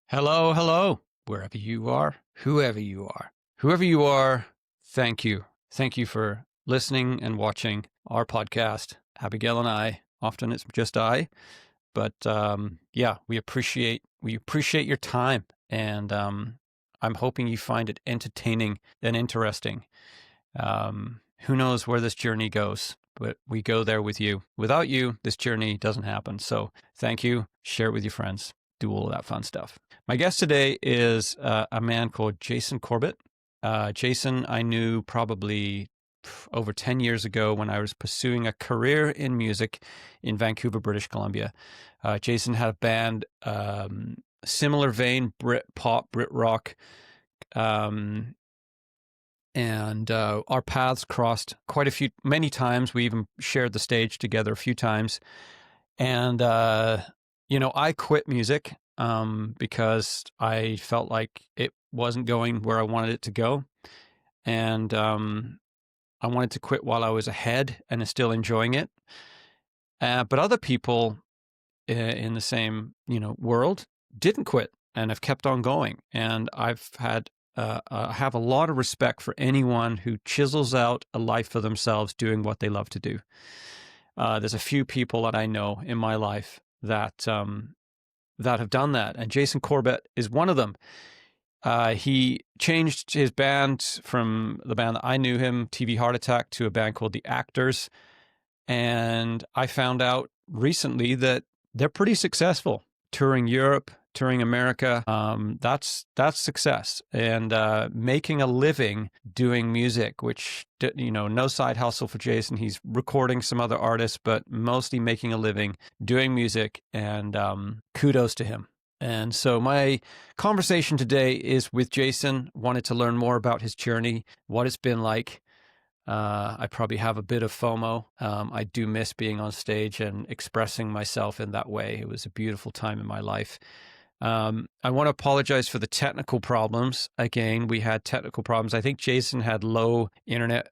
Hello, hello, wherever you are, whoever you are. Whoever you are, thank you. Thank you for listening and watching our podcast, Abigail and I. Often it's just I, but yeah, we appreciate your time, and I'm hoping you find it entertaining and interesting. Who knows where this journey goes, but we go there with you. Without you, this journey doesn't happen. So thank you. Share it with your friends. Do all of that fun stuff. My guest today is a man called Jason Corbett. Jason, I knew probably over 10 years ago when I was pursuing a career in music in Vancouver, British Columbia. Jason had a band, similar vein, Brit pop, Brit rock. And our paths crossed many times. We even shared the stage together a few times. And, I quit music because I felt like it wasn't going where I wanted it to go. And I wanted to quit while I was ahead and still enjoying it. But other people in the same, world didn't quit and have kept on going. And I've had have a lot of respect for anyone who chisels out a life for themselves doing what they love to do. There's a few people that I know in my life that have done that, and Jason Corbett is one of them. He changed his band from the band that I knew him, TV Heart Attack, to a band called The Actors, and I found out recently that they're pretty successful, touring Europe, touring America. That's success, and making a living doing music, which, no side hustle for Jason. He's recording some other artists, but mostly making a living doing music, and kudos to him. And so my conversation today is with Jason. Wanted to learn more about his journey, what it's been like. I probably have a bit of FOMO. I do miss being on stage and expressing myself in that way. It was a beautiful time in my life. I want to apologize for the technical problems. Again, we had technical problems. I think Jason had low internet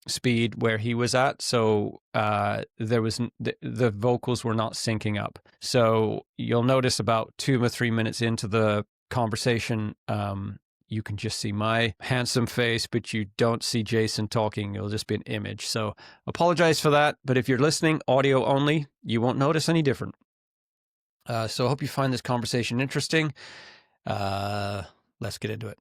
speed where he was at, so there was the vocals were not syncing up. So you'll notice about 2 or 3 minutes into the conversation, you can just see my handsome face, but you don't see Jason talking. It'll just be an image. So apologize for that. But if you're listening audio only, you won't notice any different. So I hope you find this conversation interesting. Let's get into it.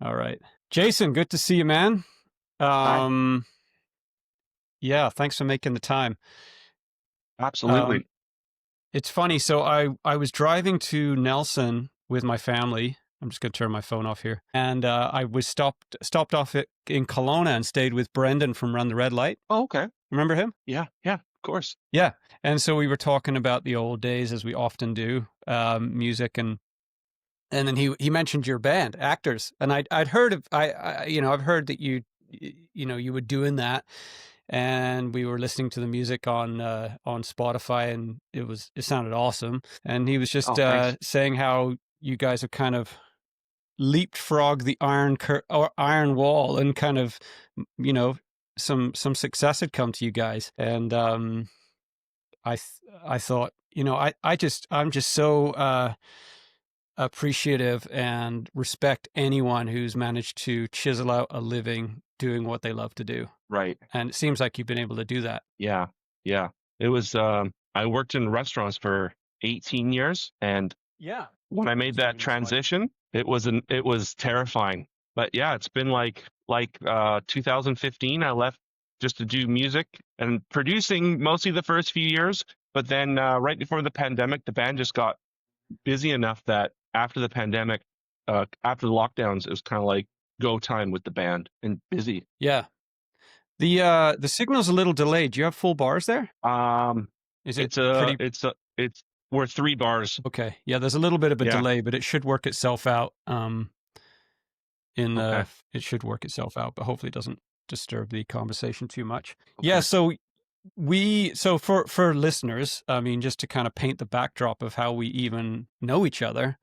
All right. Jason, good to see you, man. Yeah, thanks for making the time. Absolutely. It's funny. So I was driving to Nelson with my family. I'm just going to turn my phone off here. And I was stopped off in Kelowna and stayed with Brendan from Run the Red Light. Oh, okay. Remember him? Yeah, of course. Yeah. And so we were talking about the old days, as we often do, music, and then he mentioned your band, Actors, and I'd heard of I've heard that you were doing that, and we were listening to the music on Spotify, and it sounded awesome. And he was just saying how you guys have kind of leapfrog the iron wall, and kind of, some success had come to you guys. And I thought, I'm just so appreciative and respect anyone who's managed to chisel out a living doing what they love to do. Right. And it seems like you've been able to do that. Yeah. It was, I worked in restaurants for 18 years, and yeah, when I made that transition, it was terrifying. But yeah, it's been like 2015, I left just to do music and producing mostly the first few years. But then right before the pandemic, the band just got busy enough that after the pandemic, after the lockdowns, it was kind of like go time with the band and busy. Yeah. The signal's a little delayed. Do you have full bars there? Is it we're 3 bars. Okay. Yeah, there's a little bit of a delay, but it should work itself out. It should work itself out, but hopefully it doesn't disturb the conversation too much. Okay. Yeah, so for listeners, I mean, just to kind of paint the backdrop of how we even know each other,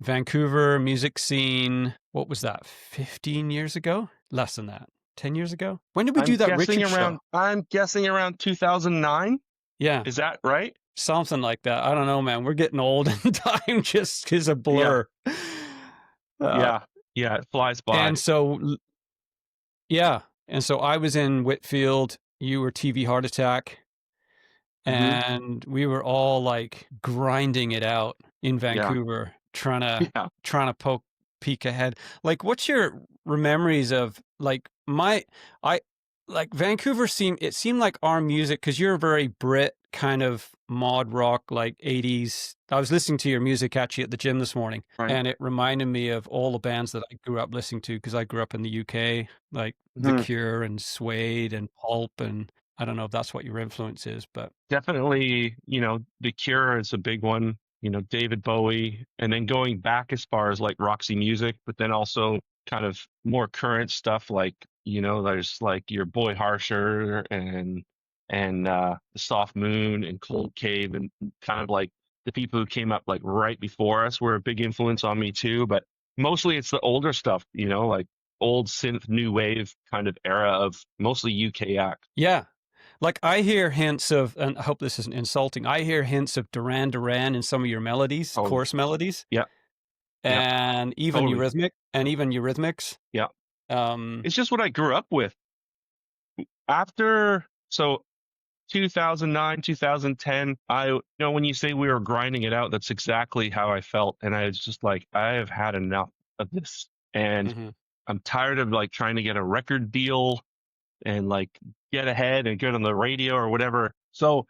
Vancouver music scene, what was that, 15 years ago? Less than that, 10 years ago? When did we I'm do that guessing Richard around show? I'm guessing around 2009. Yeah, Is that right? something like that. I don't know, man. We're getting old and time just is a Yeah. blur. Uh, Yeah. Yeah, it flies by. and so, yeah. And so I was in Whitfield, you were TV Heart Attack, Mhm. and we were all like grinding it out in Yeah. Vancouver, trying to Yeah. peek ahead. Like, what's your memories of like I like Vancouver seemed like our music, because you're a very Brit kind of mod rock, like 80s. I was listening to your music actually at the gym this morning, Right. and it reminded me of all the bands that I grew up listening to, because I grew up in the UK, like The Mhm. Cure and Suede and Pulp, and I don't know if that's what your influence is, but Definitely, The Cure is a big one, David Bowie, and then going back as far as like Roxy Music, but then also kind of more current stuff like, there's like your Boy Harsher and the Soft Moon and Cold Cave, and kind of like the people who came up like right before us were a big influence on me too. But mostly it's the older stuff, like old synth new wave kind of era of mostly UK acts. yeah. Like I hear hints of, and I hope this isn't insulting, I hear hints of Duran Duran in some of your melodies, Totally. chorus melodies, Yeah. Yeah. and Totally. even Eurythmics. Yeah. Um, It's just what I grew up with. After, so 2009, 2010, when you say we were grinding it out, that's exactly how I felt. And I was just like, I have had enough of this. And mhm. I'm tired of like trying to get a record deal and like get ahead and get on the radio or whatever. So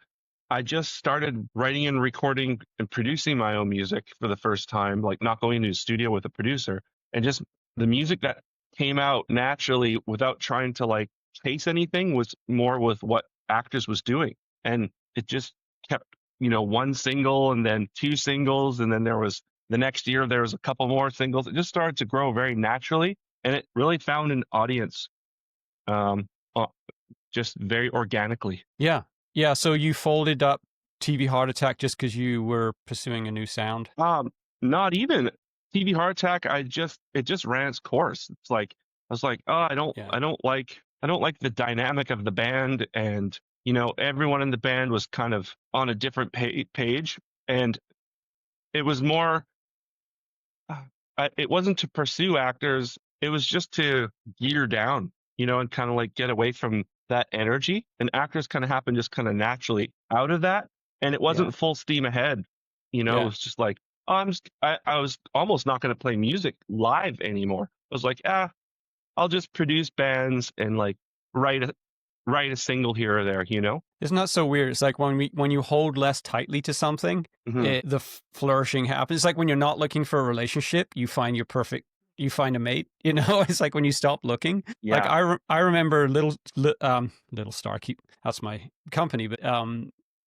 I just started writing and recording and producing my own music for the first time, like not going into a studio with a producer, and just the music that came out naturally without trying to like chase anything was more with what Actors was doing. And it just kept, one single and then two singles. And then the next year, there was a couple more singles. It just started to grow very naturally. And it really found an audience, um, uh, just very organically. Yeah. Yeah. So you folded up TV Heart Attack just because you were pursuing a new sound? Not even TV Heart Attack. It just ran its course. It's like I was like, oh, Yeah. I don't like the dynamic of the band, and everyone in the band was kind of on a different page, and it was more. It wasn't to pursue Actors. It was just to gear down, and kind of like get away from that energy. And Actors kind of happened just kind of naturally out of that. And it Yeah. wasn't full steam ahead. It Yeah. was just like, oh, I was almost not going to play music live anymore. I was like, I'll just produce bands and like write a write a single here or there, Isn't that so weird? It's like when you hold less tightly to something, Hmm. the flourishing happens. It's like when you're not looking for a relationship, you find you find a mate. It's like when you stop looking. Like Yeah. I remember Little Star. That's my company, but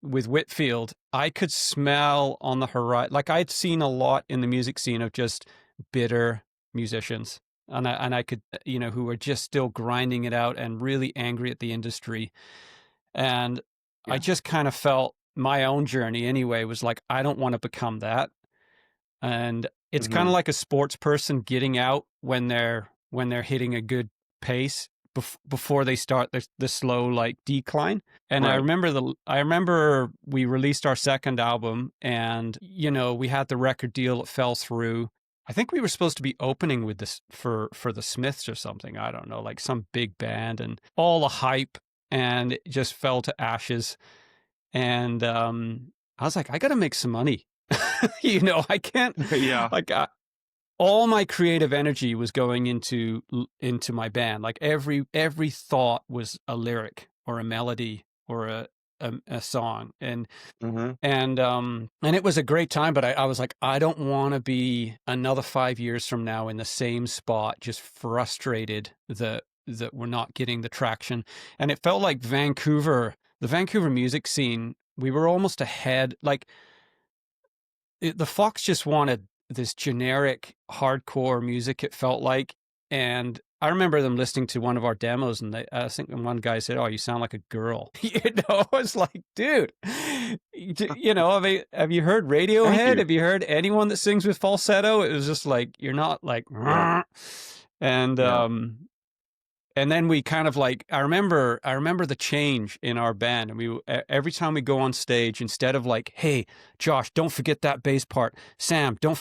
with Whitfield, I could smell on the horizon. Like I'd seen a lot in the music scene of just bitter musicians. And I could, who were just still grinding it out and really angry at the industry. And I Yeah. just kind of felt my own journey anyway was like, I don't want to become that. And it's kind Hmm. of like a sports person getting out when they're hitting a good pace before they start the slow like decline. And Right. I remember we released our second album, and we had the record deal that fell through. I think we were supposed to be opening with this for the Smiths or something. I don't know, like some big band, and all the hype, and it just fell to ashes. And I was like, I got to make some money. I can't, Yeah. like, all my creative energy was going into my band. Like every thought was a lyric or a melody or a song. Hmm. And it was a great time, but I was like, I don't want to be another 5 years from now in the same spot, just frustrated that we're not getting the traction. And it felt like the Vancouver music scene, we were almost ahead. Like the Fox just wanted this generic hardcore music, it felt like. And I remember them listening to one of our demos, and I think one guy said, "Oh, you sound like a girl." I was like, dude, have you heard Thank Radiohead? you. Have you heard anyone that sings with falsetto? It was just like, you're not like, Yeah. and Yeah. And then we kind of like, I remember the change in our band. And every time we go on stage, instead of like, hey, Josh, don't forget that bass part. Sam, don't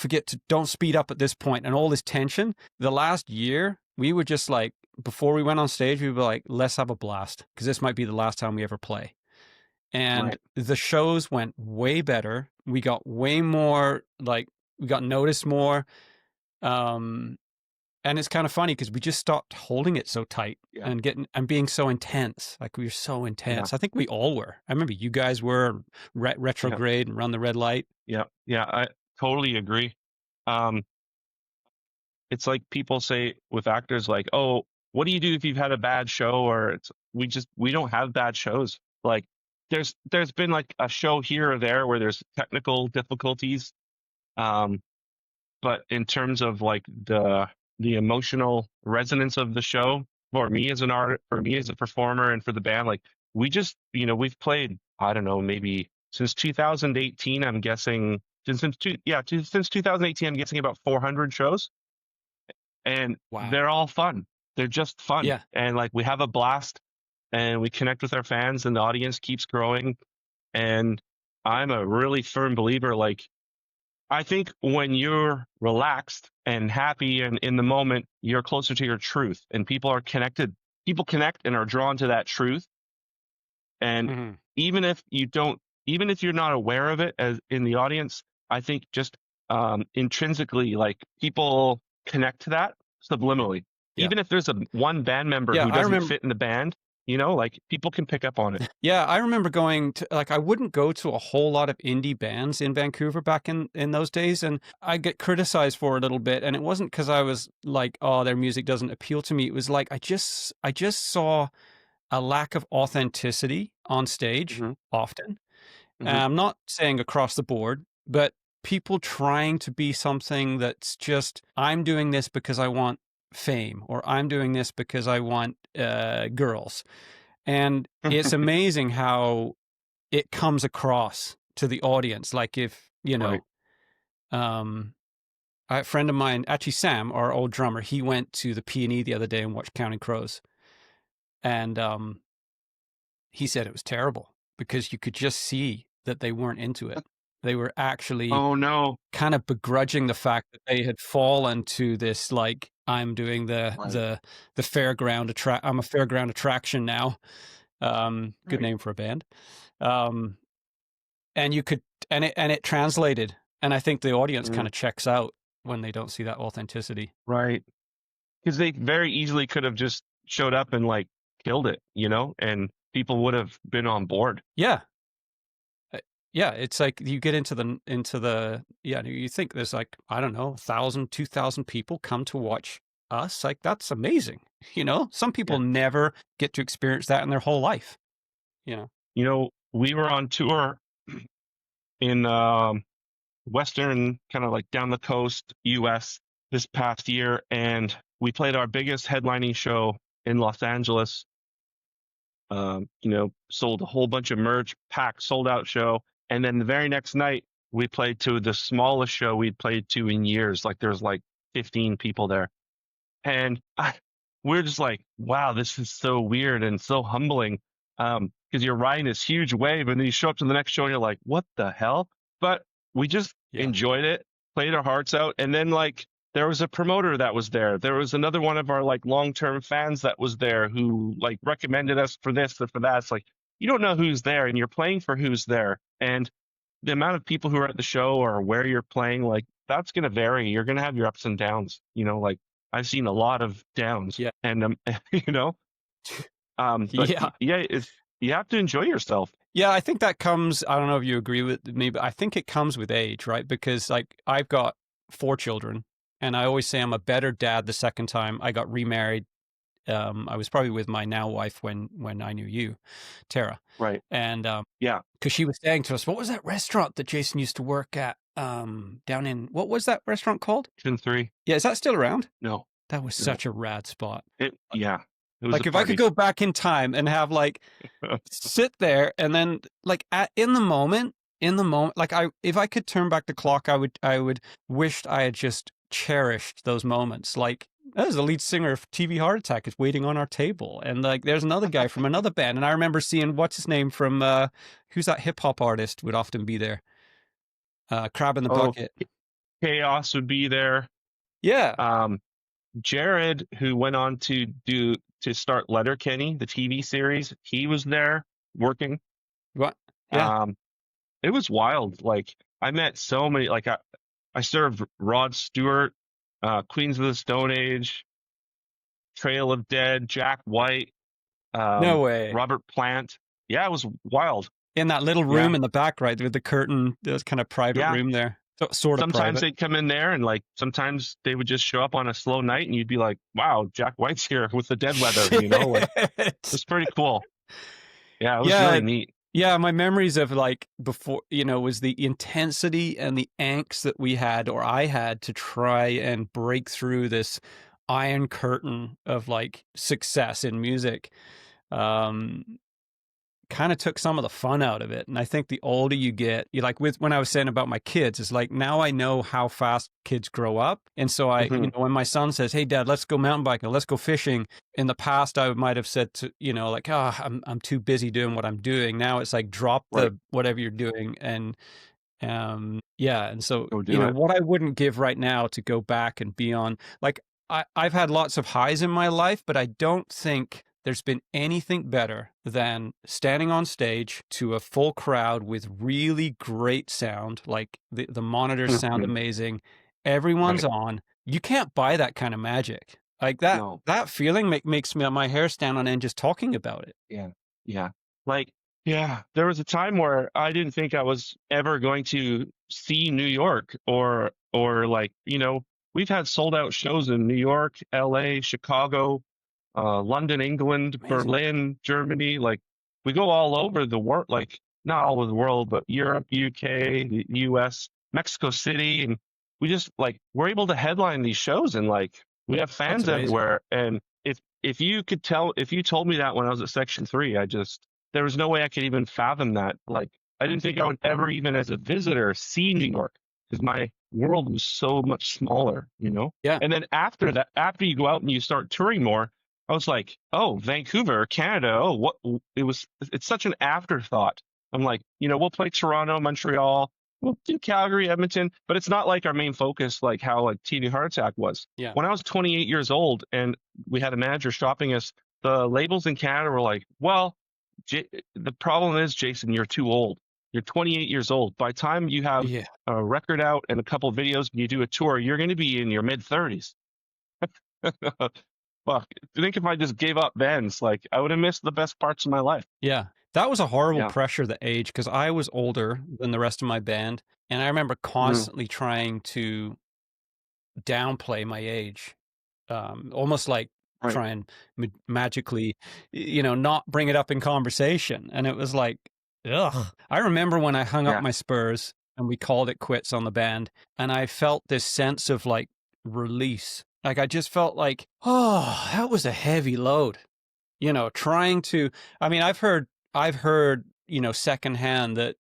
speed up at this point, and all this tension. The last year, we were just like, before we went on stage, we were like, let's have a blast, because this might be the last time we ever play. And Right. the shows went way better. We got way more, like, we got noticed more. And it's kind of funny because we just stopped holding it so tight Yeah. and being so intense. Like, we were so Yeah. intense. I think we all were. I remember you guys were Yeah. retrograde and Run the Red Light. Yeah. Yeah. I totally agree. Um, it's like people say with actors, like, oh, what do you do if you've had a bad show? Or we don't have bad shows. Like, there's been like a show here or there where there's technical difficulties. But in terms of like the emotional resonance of the show, for me as an artist, for me as a performer, and for the band, like, we just, we've played, I don't know, maybe since 2018, I'm guessing, since 2018, I'm guessing about 400 shows, and Wow. they're all fun. They're just fun. Yeah. And like, we have a blast, and we connect with our fans, and the audience keeps growing. And I'm a really firm believer, like, I think when you're relaxed and happy and in the moment, you're closer to your truth, and people are connected. People connect and are drawn to that truth. And Mhm. even if you're not aware of it as in the audience, I think just intrinsically, like, people connect to that subliminally. Yeah. Even if there's one band member Yeah. who I doesn't remember. fit in the band, like, people can pick up on it. Yeah, I remember going to, like, I wouldn't go to a whole lot of indie bands in Vancouver back in those days, and I get criticized for it a little bit. And it wasn't because I was like, oh, their music doesn't appeal to me. It was like I just saw a lack of authenticity on stage Hmm. often. Hmm. I'm not saying across the board, but people trying to be something that's just, I'm doing this because I want fame, or I'm doing this because I want girls. And it's amazing how it comes across to the audience. Like, if, Right. a friend of mine, actually Sam, our old drummer, he went to the P&E the other day and watched Counting Crows. And he said it was terrible because you could just see that they weren't into it. They were actually Oh no. kind of begrudging the fact that they had fallen to this, like, I'm doing Right. the fairground I'm a fairground attraction now. Good Right. name for a band. Um, and you could, and it translated. And I think the audience kind Mm, of checks out when they don't see that authenticity. right. Because they very easily could have just showed up and like killed it, and people would have been on board. Yeah. Uh, Yeah, it's like you get into yeah, you think there's like, I don't know, 1,000, 2,000 people come to watch us. Like, that's amazing. Some people Yeah. never get to experience that in their whole life. You know? We were on tour in Western, kind of like down the coast, US this past year, and we played our biggest headlining show in Los Angeles. Sold a whole bunch of merch, packed, sold out show. And then the very next night, we played to the smallest show we'd played to in years. Like, there's like 15 people there. And we're just like, wow, this is so weird and so humbling. Because you're riding this huge wave, and then you show up to the next show and you're like, what the hell? But we just Yeah. enjoyed it, played our hearts out. And then, like, there was a promoter that was there. There was another one of our like long-term fans that was there who like recommended us for this or for that. It's like, you don't know who's there, and you're playing for who's there. And the amount of people who are at the show or where you're playing, like, that's going to vary. You're going to have your ups and downs, like, I've seen a lot of downs, Yeah. and you know, but Yeah. yeah, you have to enjoy yourself. Yeah, I think that comes, I don't know if you agree with me, but I think it comes with age, right? Because, like, I've got 4 children, and I always say I'm a better dad the second time. I got remarried. I was probably with my now wife when I knew you, Tara. Right. And Yeah. because she was saying to us, what was that restaurant that Jason used to work at down in, what was that restaurant called? Kitchen 3. Yeah, is that still around? No. That was No. such a rad spot. Yeah. It was Like, a if I could party. go back in time and have, like, sit there and then, like, in the moment, like, if I could turn back the clock, I would wished I had just cherished those moments. Like, there's the lead singer of TV Heart Attack is waiting on our table. And like, there's another guy from another band. And I remember seeing, what's his name from, who's that hip hop artist would often be there? Crab in the Oh, Bucket. Chaos would be there. Yeah. Jared, who went on to start Letterkenny, the TV series, he was there working. What? Yeah. It was wild. Like, I met so many, like, I served Rod Stewart, Queens of the Stone Age, Trail of Dead, Jack White, No way. Robert Plant. Yeah, it was wild. In that little Yeah. room in the back, right, with the curtain, there's kind of private Yeah. room there. So, sort of Sometimes private. they'd come in there, and like sometimes they would just show up on a slow night, and you'd be like, "Wow, Jack White's here with the dead weather," you know? Like, it's pretty cool. Yeah, it was really neat. Yeah, my memories of like before, was the intensity and the angst that we had, or I had, to try and break through this iron curtain of like success in music. Kind of took some of the fun out of it. And I think the older you get, you like, with when I was saying about my kids, it's like, now I know how fast kids grow up. And so when my son says, "Hey Dad, let's go mountain biking, let's go fishing," in the past I might have said to, like, "Oh, I'm too busy doing what I'm doing." Now it's like, drop the whatever you're doing. And and so what I wouldn't give right now to go back and be on, like, I've had lots of highs in my life, but I don't think there's been anything better than standing on stage to a full crowd with really great sound. Like, the monitors sound amazing. Everyone's on. You can't buy that kind of magic. Like, that feeling makes my hair stand on end just talking about it. Yeah. Yeah. Like, yeah, there was a time where I didn't think I was ever going to see New York, or like, we've had sold out shows in New York, LA, Chicago, London, England, Amazing. Berlin, Germany. Like, we go all over the world, like, not all over the world, but Europe, UK, the US, Mexico City. And we just, like, we're able to headline these shows, and like, we have fans everywhere. And if you told me that when I was at Section 3, there was no way I could even fathom that. Like, I didn't think I would ever, even as a visitor, see New York, because my world was so much smaller, Yeah. And then after that, after you go out and you start touring more, I was like, oh, Vancouver, Canada. Oh, it's such an afterthought. I'm like, we'll play Toronto, Montreal, we'll do Calgary, Edmonton, but it's not like our main focus, like how like TV Heart Attack was. Yeah. When I was 28 years old and we had a manager shopping us, the labels in Canada were like, well, the problem is, Jason, you're too old. You're 28 years old. By the time you have a record out and a couple of videos and you do a tour, you're going to be in your mid 30s. Fuck. Think if I just gave up then, it's like, I would have missed the best parts of my life. Yeah. That was a horrible pressure, the age, because I was older than the rest of my band. And I remember constantly trying to downplay my age, almost like try and magically, not bring it up in conversation. And it was like, ugh. I remember when I hung up my Spurs and we called it quits on the band, and I felt this sense of like release. Like, I just felt like, oh, that was a heavy load, trying to, I mean, I've heard, secondhand that,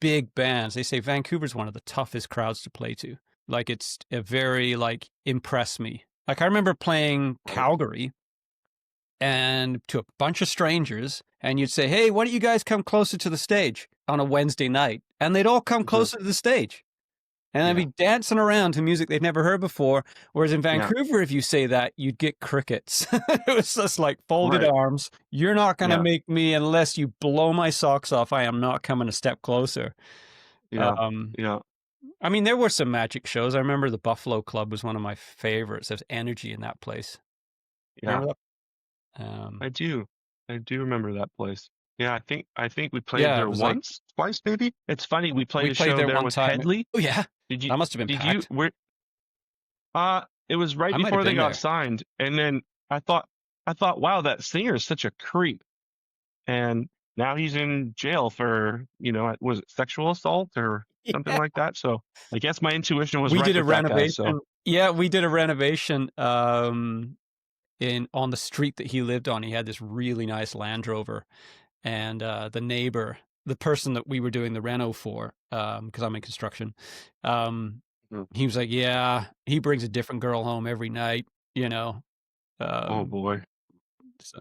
big bands, they say Vancouver's one of the toughest crowds to play to. Like, it's a very, like, impress me. Like, I remember playing Calgary and to a bunch of strangers, and you'd say, "Hey, why don't you guys come closer to the stage on a Wednesday night?" And they'd all come closer to the stage. And they'd be dancing around to music they'd never heard before. Whereas in Vancouver, if you say that, you'd get crickets. It was just like folded arms. You're not going to make me, unless you blow my socks off, I am not coming a step closer. I mean, there were some magic shows. I remember the Buffalo Club was one of my favorites. There's energy in that place. Remember that? I do remember that place. Yeah, I think we played there once, twice maybe. It's funny, we played a show there with Headley. Oh yeah, that must have been packed. It was right before they got signed, and then I thought, wow, that singer is such a creep, and now he's in jail for, was it sexual assault or something like that? So I guess my intuition was right. We did a renovation. Guy, so. Yeah, we did a renovation on the street that he lived on. He had this really nice Land Rover. And the neighbor, the person that we were doing the reno for, because I'm in construction, Mm. He was like, "Yeah, he brings a different girl home every night," you know? Oh Um, boy. so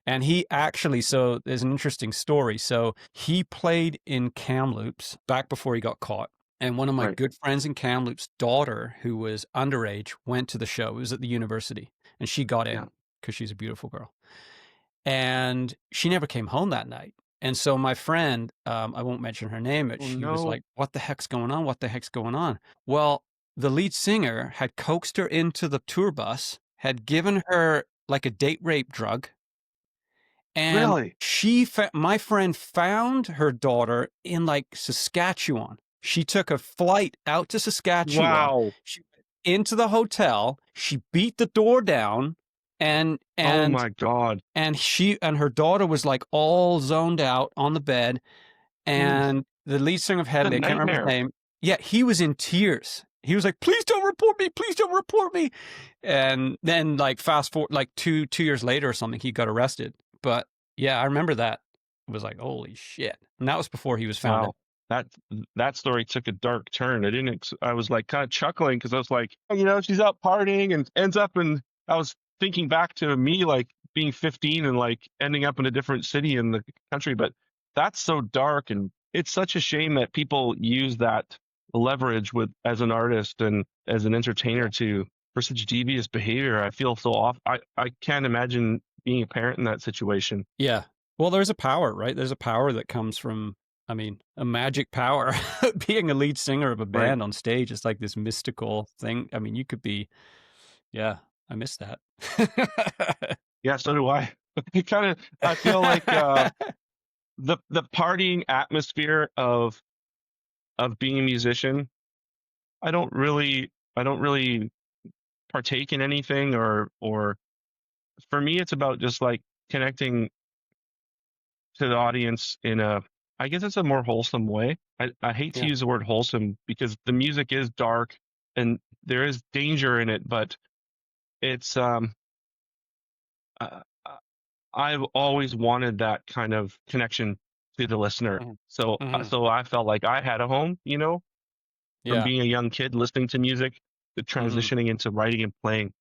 and he actually so there's an interesting story. So he played in Kamloops back before he got caught. And one of my Right. good friends in Kamloops' daughter, who was underage, went to the show. It was at the university, and she got Yeah. in because she's a beautiful girl. And she never came home that night. And so my friend, I won't mention her name, but Oh she was no. like, "What the heck's going on? What the heck's going on?" Well, the lead singer had coaxed her into the tour bus, had given her like a date rape drug, and Really? my friend found her daughter in like Saskatchewan. She took a flight out to Saskatchewan. Wow. She went into the hotel. She beat the door down, and Oh and my God. and she and her daughter was like all zoned out on the bed. Jeez. And the lead singer of A Headley, I can't remember his nightmare. name. Yeah, he was in tears. He was like, "Please don't report me. Please don't report me." And then, like, fast forward, like two years later or something, he got arrested. But yeah, I remember that. It was like, holy shit. And that was before he was found out. Wow. That that story took a dark turn. I was like kind of chuckling because I was like, "Oh, you know, she's out partying and ends up in, I was thinking back to me like being 15 and like ending up in a different city in the country, but that's so dark and it's such a shame that people use that leverage with as an artist and as an entertainer to for such devious behavior. I feel so off. I can't imagine being a parent in that situation. Yeah. Well, there's a power, right? There's a power that comes from, I mean, a magic power. Being a lead singer of a Right. band on stage is like this mystical thing. I mean, you could be, yeah, I miss that. Yeah, so do I. It kind of I feel like the partying atmosphere of being a musician, I don't really partake in anything or for me it's about just like connecting to the audience in a, I guess it's a more wholesome way. I hate to Yeah. use the word wholesome because the music is dark and there is danger in it, but it's uh, I've always wanted that kind of connection to the listener. Mhm. So, Mhm. so I felt like I had a home, you know, from Yeah. being a young kid listening to music to Mhm. transitioning into writing and playing.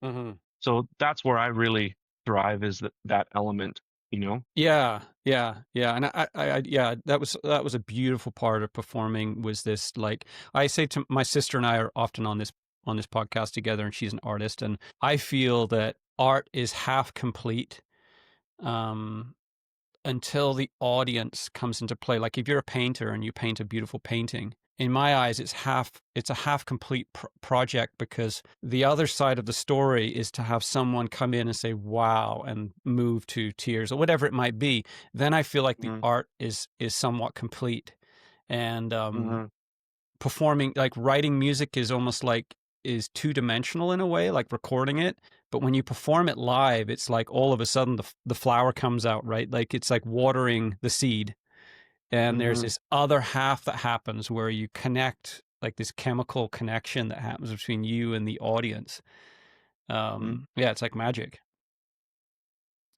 Mhm. So that's where I really thrive is that element, you know? Yeah, yeah, yeah, and yeah, that was a beautiful part of performing was this, like, I say to my sister and I are often on this podcast together, and she's an artist, and I feel that art is half complete, um, until the audience comes into play. Like if you're a painter and you paint a beautiful painting, in my eyes, it's a half complete project because the other side of the story is to have someone come in and say, wow, and move to tears or whatever it might be. Then I feel like the Mm-hmm. art is somewhat complete. And Mm-hmm. performing, like writing music is almost like is two-dimensional in a way, like recording it. But when you perform it live, it's like all of a sudden the flower comes out, right? Like it's like watering the seed. And there's Mm-hmm. this other half that happens where you connect, like this chemical connection that happens between you and the audience. Mm-hmm. Yeah, it's like magic.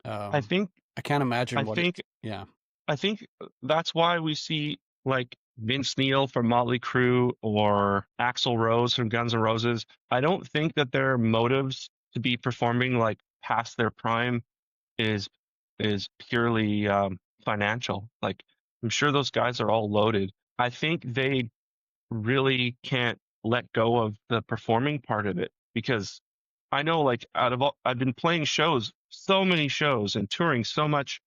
I Um, think, I can't I imagine what think, it's, yeah. I think that's why we see like Vince Neil from Motley Crue or Axl Rose from Guns N' Roses. I don't think that their motives to be performing like past their prime is is purely financial. Like I'm sure those guys are all loaded. I think they really can't let go of the performing part of it because I know like out of all I've been playing shows, so many shows and touring so much,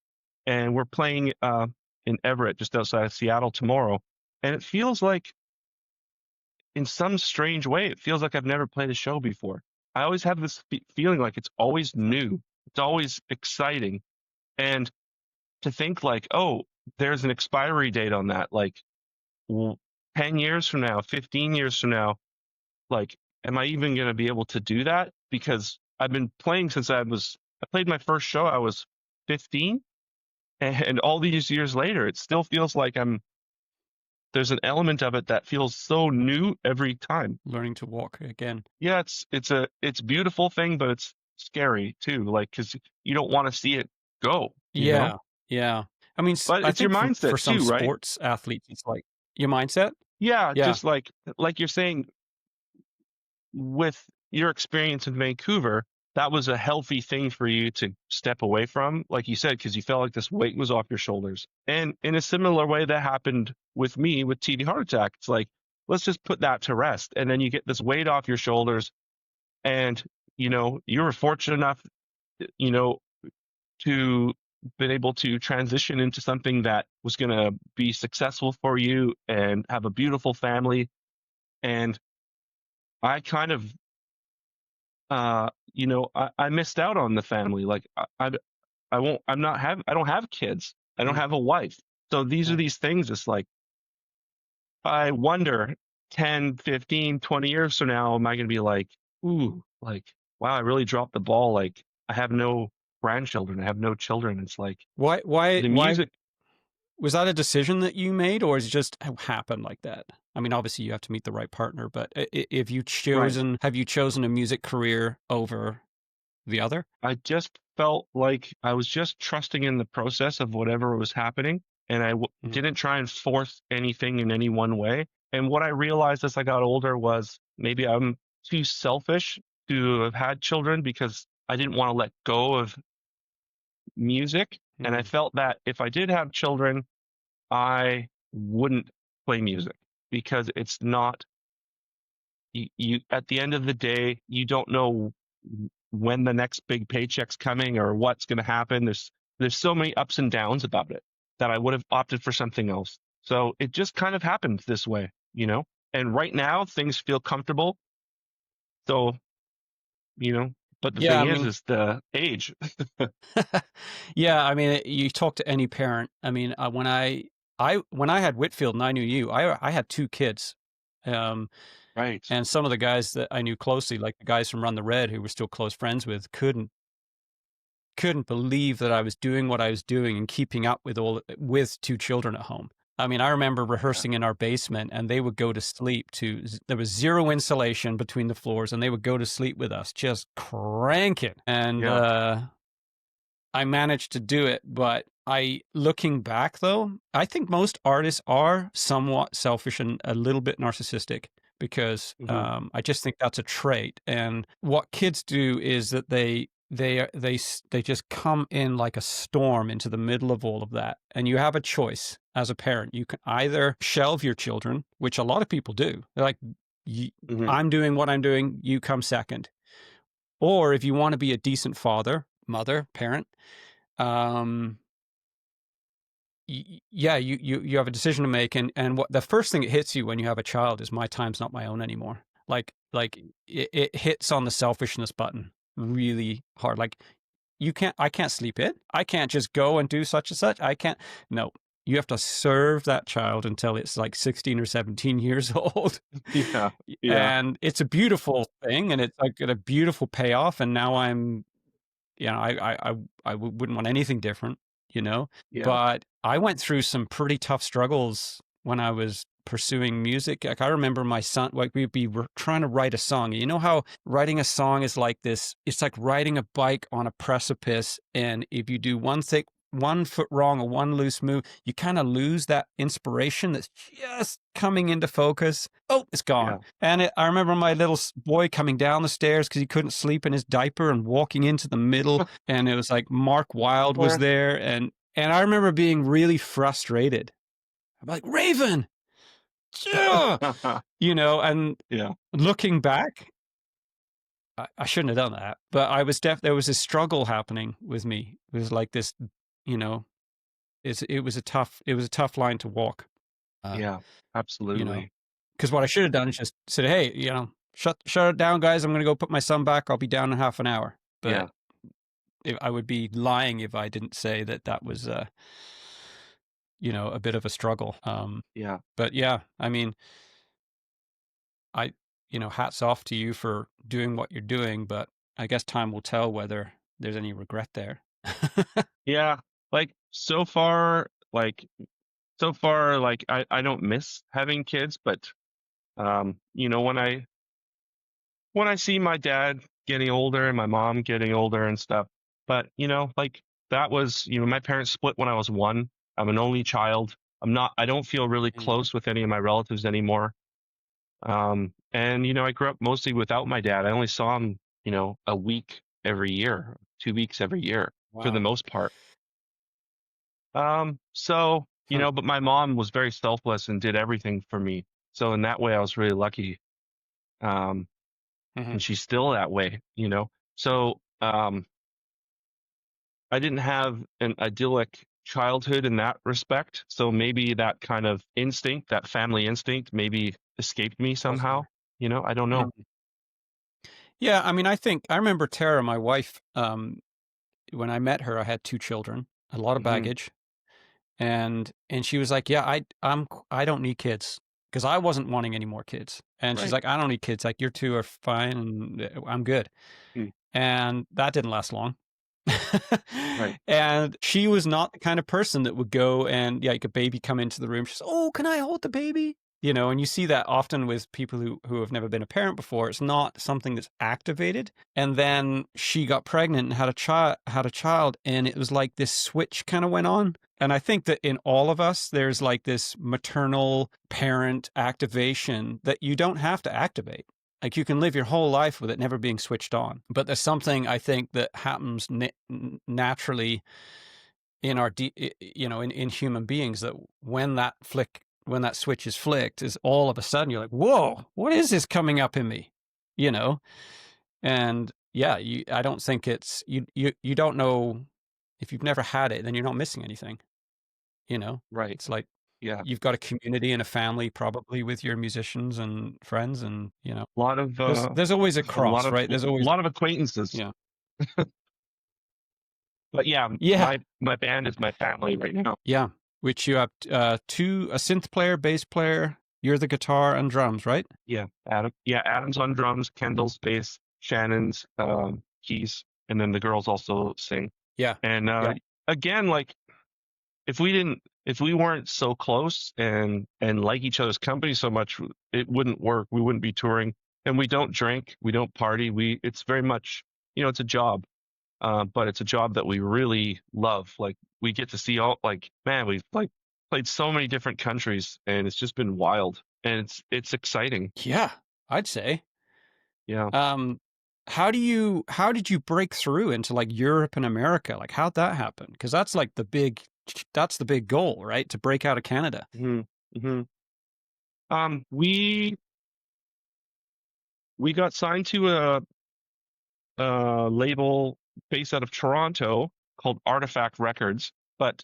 and we're playing in Everett just outside of Seattle tomorrow, and it feels like in some strange way it feels like I've never played a show before. I always have this feeling like it's always new, it's always exciting, and to think like, oh, there's an expiry date on that. Like 10 years from now, 15 years from now, like, am I even going to be able to do that? Because I've been playing since I played my first show, I was 15. And all these years later, it still feels like there's an element of it that feels so new every time. Learning to walk again. Yeah, it's a beautiful thing, but it's scary too. Like, cause you don't want to see it go, you know? Yeah, yeah. I mean, But I it's your think for mindset some too, right? sports athletes, it's like your mindset. Yeah, Yeah, just like you're saying, with your experience in Vancouver, that was a healthy thing for you to step away from, like you said, because you felt like this weight was off your shoulders. And in a similar way, that happened with me with TB heart attack. It's like, let's just put that to rest. And then you get this weight off your shoulders. And, you were fortunate enough, you know, to been able to transition into something that was going to be successful for you and have a beautiful family. And I kind of, I missed out on the family. Like I won't, I don't have kids. I don't Mm, have a wife. So these are yeah. these things. It's like, I wonder 10, 15, 20 years from now, am I going to be like, ooh, like, wow, I really dropped the ball. Like I have no grandchildren. I have no children. It's like the Why music, was that a decision that you made, or is it just happened like that? I mean, obviously you have to meet the right partner, but if you right. have you chosen a music career over the other? I just felt like I was just trusting in the process of whatever was happening. And Mm, didn't try and force anything in any one way. And what I realized as I got older was maybe I'm too selfish to have had children because I didn't want to let go of music. And I mm, felt that if I did have children, I wouldn't play music because it's not, you at the end of the day, you don't know when the next big paycheck's coming or what's going to happen. There's so many ups and downs about it that I would have opted for something else. So it just kind of happened this way. And right now things feel comfortable. So, you know, but the yeah, thing I mean, is the age. yeah, I mean, you talk to any parent. I mean, when I had Whitfield and I knew you, I had two kids. Um, Right. and some of the guys that I knew closely, like the guys from Run the Red, who we're still close friends with, couldn't believe that I was doing what I was doing and keeping up with two children at home. I mean, I remember Yeah. rehearsing in our basement, and they would go to sleep there was zero insulation between the floors, and they would go to sleep with us, just cranking. And Yeah. I managed to do it, but looking back though, I think most artists are somewhat selfish and a little bit narcissistic because Hmm. I just think that's a trait. And what kids do is that they just come in like a storm into the middle of all of that, and you have a choice as a parent. You can either shelve your children, which a lot of people do. They're like, Hmm. I'm doing what I'm doing, you come second. Or if you want to be a decent father, mother, parent, um yeah, you have a decision to make, and what the first thing that hits you when you have a child is my time's not my own anymore. Like it hits on the selfishness button really hard. Like I can't sleep in, I can't just go and do such and such, I can't. No, you have to serve that child until it's like 16 or 17 years old. Yeah. Yeah. And it's a beautiful thing, and it's like a beautiful payoff, and now I'm, wouldn't want anything different, you know? Yeah. But I went through some pretty tough struggles when I was pursuing music. Like I remember my son, like trying to write a song. You know how writing a song is like this? It's like riding a bike on a precipice. And if you do one foot wrong or one loose move, you kind of lose that inspiration that's just coming into focus. Oh, it's gone. Yeah. And I remember my little boy coming down the stairs because he couldn't sleep in his diaper and walking into the middle. And it was like Mark Wilde was Yeah. there. And I remember being really frustrated. I'm like, Raven, yeah! And Yeah. looking back, I shouldn't have done that. But there was a struggle happening with me. It was like this, you know, it was a tough line to walk. Uh, Yeah. you know, Absolutely. because what I should have done is just said, "Hey, shut it down, guys. I'm going to go put my son back. I'll be down in half an hour." But Yeah. I would be lying if I didn't say that was, a bit of a struggle. Yeah. But yeah, I mean, I, hats off to you for doing what you're doing. But I guess time will tell whether there's any regret there. Yeah. Like so far, I don't miss having kids, but when I see my dad getting older and my mom getting older and stuff, but like that was, my parents split when I was one. I'm an only child. I don't feel really Mm. close with any of my relatives anymore. And, I grew up mostly without my dad. I only saw him, a week every year, 2 weeks every year for the Wow. most part. So, Hmm. but my mom was very selfless and did everything for me. So in that way, I was really lucky. Um, Hmm. and she's still that way, So, I didn't have an idyllic childhood in that respect. So maybe that kind of instinct, that family instinct, maybe escaped me Wasn't somehow. there? I don't know. Yeah, I mean, I think I remember Tara, my wife, when I met her, I had 2 children, a lot of Hmm. baggage, and she was like, "Yeah, I don't need kids," because I wasn't wanting any more kids, and she's Right. like, "I don't need kids, like, your 2 are fine, and, I'm good." Mm. And that didn't last long. Right. And she was not the kind of person that would go and, yeah, like a baby come into the room, she's, "Oh, can I hold the baby?" And you see that often with people who have never been a parent before. It's not something that's activated. And then she got pregnant and had a child, and it was like this switch kind of went on. And I think that in all of us, there's like this maternal parent activation that you don't have to activate. Like you can live your whole life with it never being switched on. But there's something I think that happens naturally in in human beings, that when that switch is flicked, is all of a sudden you're like, whoa, what is this coming up in me? You know? And yeah, I don't think you don't know. If you've never had it, then you're not missing anything. You know? Right. It's like Yeah. you've got a community and a family probably with your musicians and friends, and A lot of there's always a a lot cross, of right? There's a always, lot of acquaintances. yeah. But yeah, Yeah. my band is my family right now. Yeah. Which you have a synth player, bass player, you're the guitar and drums, right? Yeah, Adam. Yeah, Adam's on drums, Kendall's bass, Shannon's keys, and then the girls also sing. Yeah. And Yeah. again, like if we weren't so close and like each other's company so much, it wouldn't work. We wouldn't be touring. And we don't drink, we don't party. It's very much, it's a job. But it's a job that we really love. Like we get to see all, like, man, we've like played so many different countries, and it's just been wild, and it's exciting. Yeah, I'd say. Yeah. Um, how did you break through into like Europe and America? Like how'd that happen? Because that's the big goal, right? To break out of Canada. Hmm. Hmm. We got signed to a label based out of Toronto called Artifact Records, but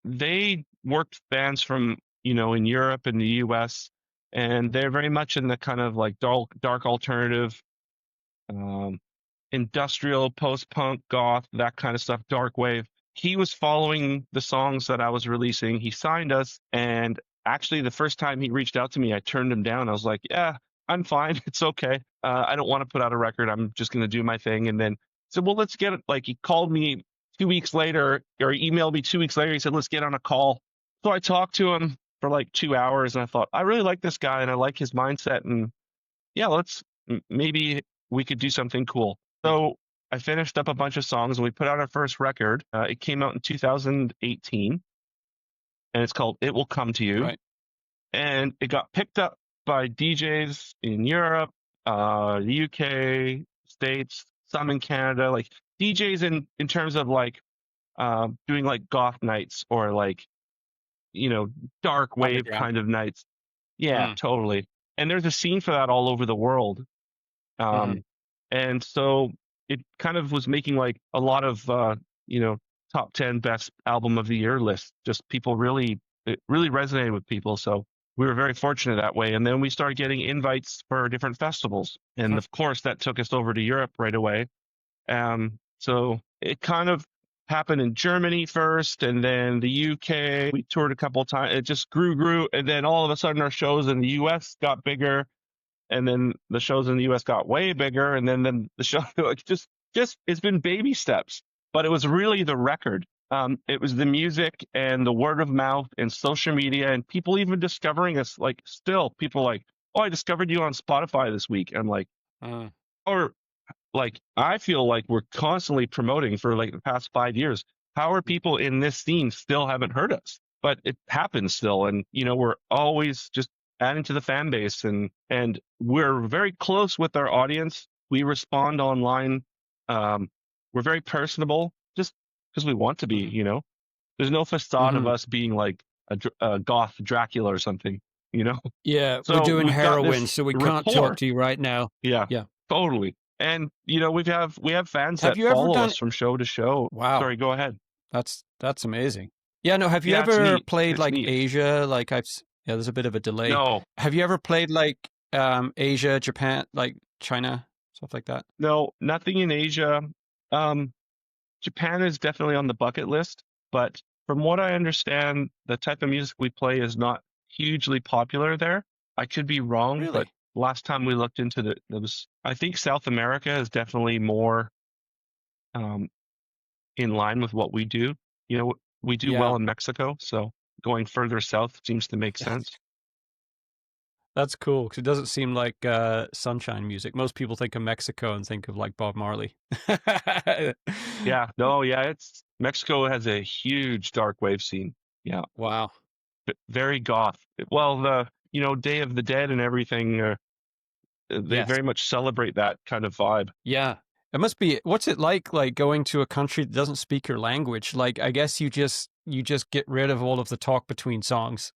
they worked bands from in Europe and the U.S. and they're very much in the kind of like dark alternative, um, industrial, post-punk, goth, that kind of stuff, dark wave. He was following the songs that I was releasing. He signed us, and actually, the first time he reached out to me, I turned him down. I was like, "Yeah, I'm fine. It's okay. I don't want to put out a record. I'm just going to do my thing." And then said, "Well, let's get it." Like he called me 2 weeks later, or he emailed me 2 weeks later. He said, "Let's get on a call." So I talked to him for like 2 hours, and I thought, I really like this guy, and I like his mindset, and yeah, maybe we could do something cool. So I finished up a bunch of songs and we put out our first record. It came out in 2018 and it's called It Will Come to You. Right. And it got picked up by DJs in Europe, the UK, States, some in Canada, like DJs in terms of like doing like goth nights or like, you know, dark wave Underground. kind of nights. Yeah, Mm. totally. And there's a scene for that all over the world. Hmm. Um, and so it kind of was making like a lot of you know, top 10 best album of the year lists. Just people really, it really resonated with people. So we were very fortunate that way. And then we started getting invites for different festivals. And of course, that took us over to Europe right away. So it kind of happened in Germany first, and then the UK. We toured a couple of times. It just grew, and then all of a sudden, our shows in the US got bigger, and then the shows in the US got way bigger, and then the show like just it's been baby steps, but it was really the record. It was the music and the word of mouth and social media and people even discovering us. Like still people like, oh, I discovered you on Spotify this week. I'm like, Mm. or like I feel like we're constantly promoting for like the past 5 years. How are people in this scene still haven't heard us? But it happens still, and we're always just adding to the fan base, and we're very close with our audience. We respond online. We're very personable, just because we want to be. Mhm. You know, there's no facade of Mhm. us being like a goth Dracula or something. You know, Yeah, we're so doing we've got heroin, this so we can't talk rapport. to you right now. Yeah, Yeah. totally. And you know, we have fans Have that you ever follow done us from show to show. Wow, Sorry, go ahead. that's amazing. Yeah, no, have you Yeah, it's ever neat. played, It's like, neat. Asia? Like, yeah, there's a bit of a delay. No, Have you ever played, like, Asia, Japan, like, China, stuff like that? no, nothing in Asia. Um, Japan is definitely on the bucket list, but from what I understand, the type of music we play is not hugely popular there. I could be wrong, but Really? last time we looked into it was, I think South America is definitely more um, in line with what we do. You know, we do Yeah. well in Mexico, so going further south seems to make sense. That's cool, 'cause it doesn't seem like, sunshine music. Most people think of Mexico and think of, like, Bob Marley. Yeah, no, yeah, it's Mexico has a huge dark wave scene. Yeah, Wow. very goth. Well, Day of the Dead and everything, they Yes. very much celebrate that kind of vibe. Yeah. It must be what's it like, going to a country that doesn't speak your language? Like, I guess you just get rid of all of the talk between songs.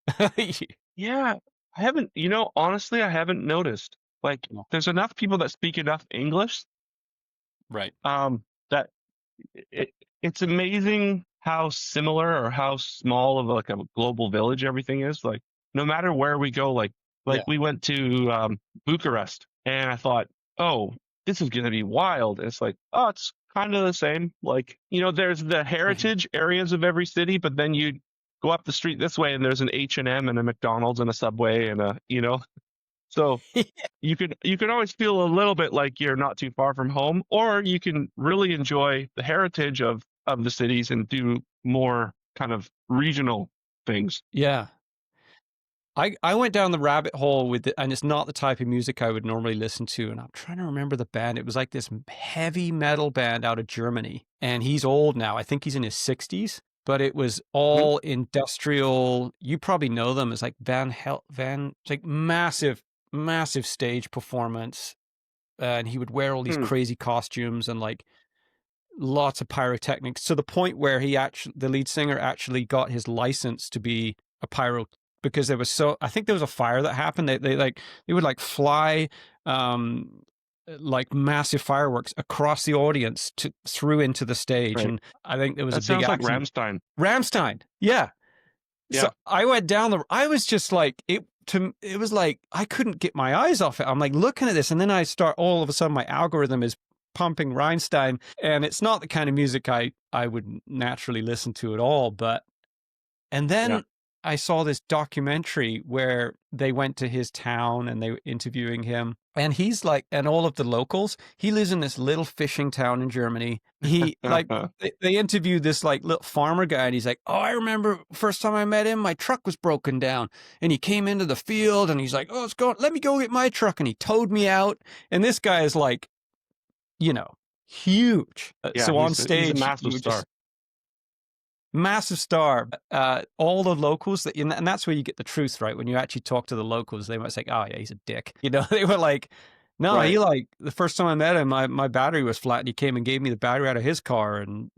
Yeah, honestly, I haven't noticed. Like, No. there's enough people that speak enough English, Right. that it, it's amazing how similar or how small of like a global village everything is. Like, no matter where we go, like Yeah. we went to Bucharest, and I thought, oh, this is gonna be wild. And it's like, oh, it's kind of the same. Like, there's the Mhm. heritage areas of every city, but then you go up the street this way, and there's an H&M and a McDonald's and a Subway and so you can always feel a little bit like you're not too far from home, or you can really enjoy the heritage of the cities and do more kind of regional things. Yeah. I went down the rabbit hole with it, and it's not the type of music I would normally listen to. And I'm trying to remember the band. It was like this heavy metal band out of Germany. And he's old now. I think he's in his 60s. But it was Mhm. all industrial. You probably know them as like it's like massive, massive stage performance. And he would wear all these Hmm. crazy costumes and like lots of pyrotechnics to the point where the lead singer actually got his license to be a pyro because I think there was a fire that happened. They would like fly, um, like massive fireworks across the audience through into the stage. Right. And I think there was a That big sounds like accident. Ramstein. Ramstein. Yeah. So Yeah. I went I was just like, it was like, I couldn't get my eyes off it. I'm like looking at this, and then all of a sudden my algorithm is pumping Reinstein, and it's not the kind of music I would naturally listen to at all. And Yeah. then I saw this documentary where they went to his town and they were interviewing him. And he's like, and all of the locals, he lives in this little fishing town in Germany. He like, they interviewed this like little farmer guy, and he's like, oh, I remember first time I met him, my truck was broken down, and he came into the field and he's like, oh, let me go get my truck. And he towed me out. And this guy is like, you know, huge. Yeah, So on he's a stage, you massive would star. just massive star. All the locals and that's where you get the truth, right? When you actually talk to the locals, they might say, "Oh yeah, he's a dick." They were like, "No, he Right. like the first time I met him, my battery was flat, and he came and gave me the battery out of his car, and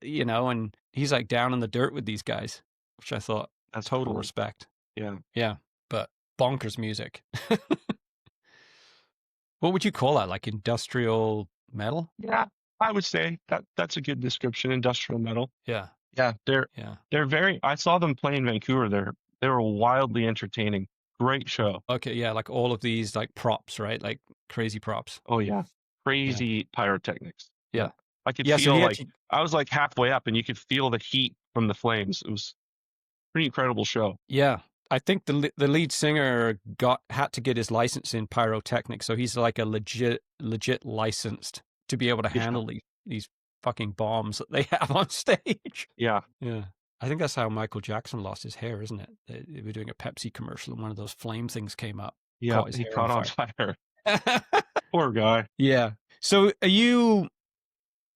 and he's like down in the dirt with these guys," which I thought That's total cool. respect. Yeah. Yeah, but bonkers music. What would you call that? Like industrial metal? Yeah. I would say that's a good description. Industrial metal. Yeah, Yeah, yeah. they're very. I saw them play in Vancouver. They were wildly entertaining. Great show. Okay, yeah, like all of these like props, right? Like crazy props. Oh yeah, Yeah, crazy pyrotechnics. Yeah, yeah. I could Yeah, so feel he like actually I was like halfway up, and you could feel the heat from the flames. It was pretty incredible show. Yeah, I think the lead singer had to get his license in pyrotechnics, so he's like a legit licensed to be able to Yeah, handle these fucking bombs that they have on stage. yeah, Yeah, I think that's how Michael Jackson lost his hair, isn't it? They were doing a Pepsi commercial, and one of those flame things came up, yeah. caught his He hair on caught on fire. fire. Poor guy. Yeah. So are you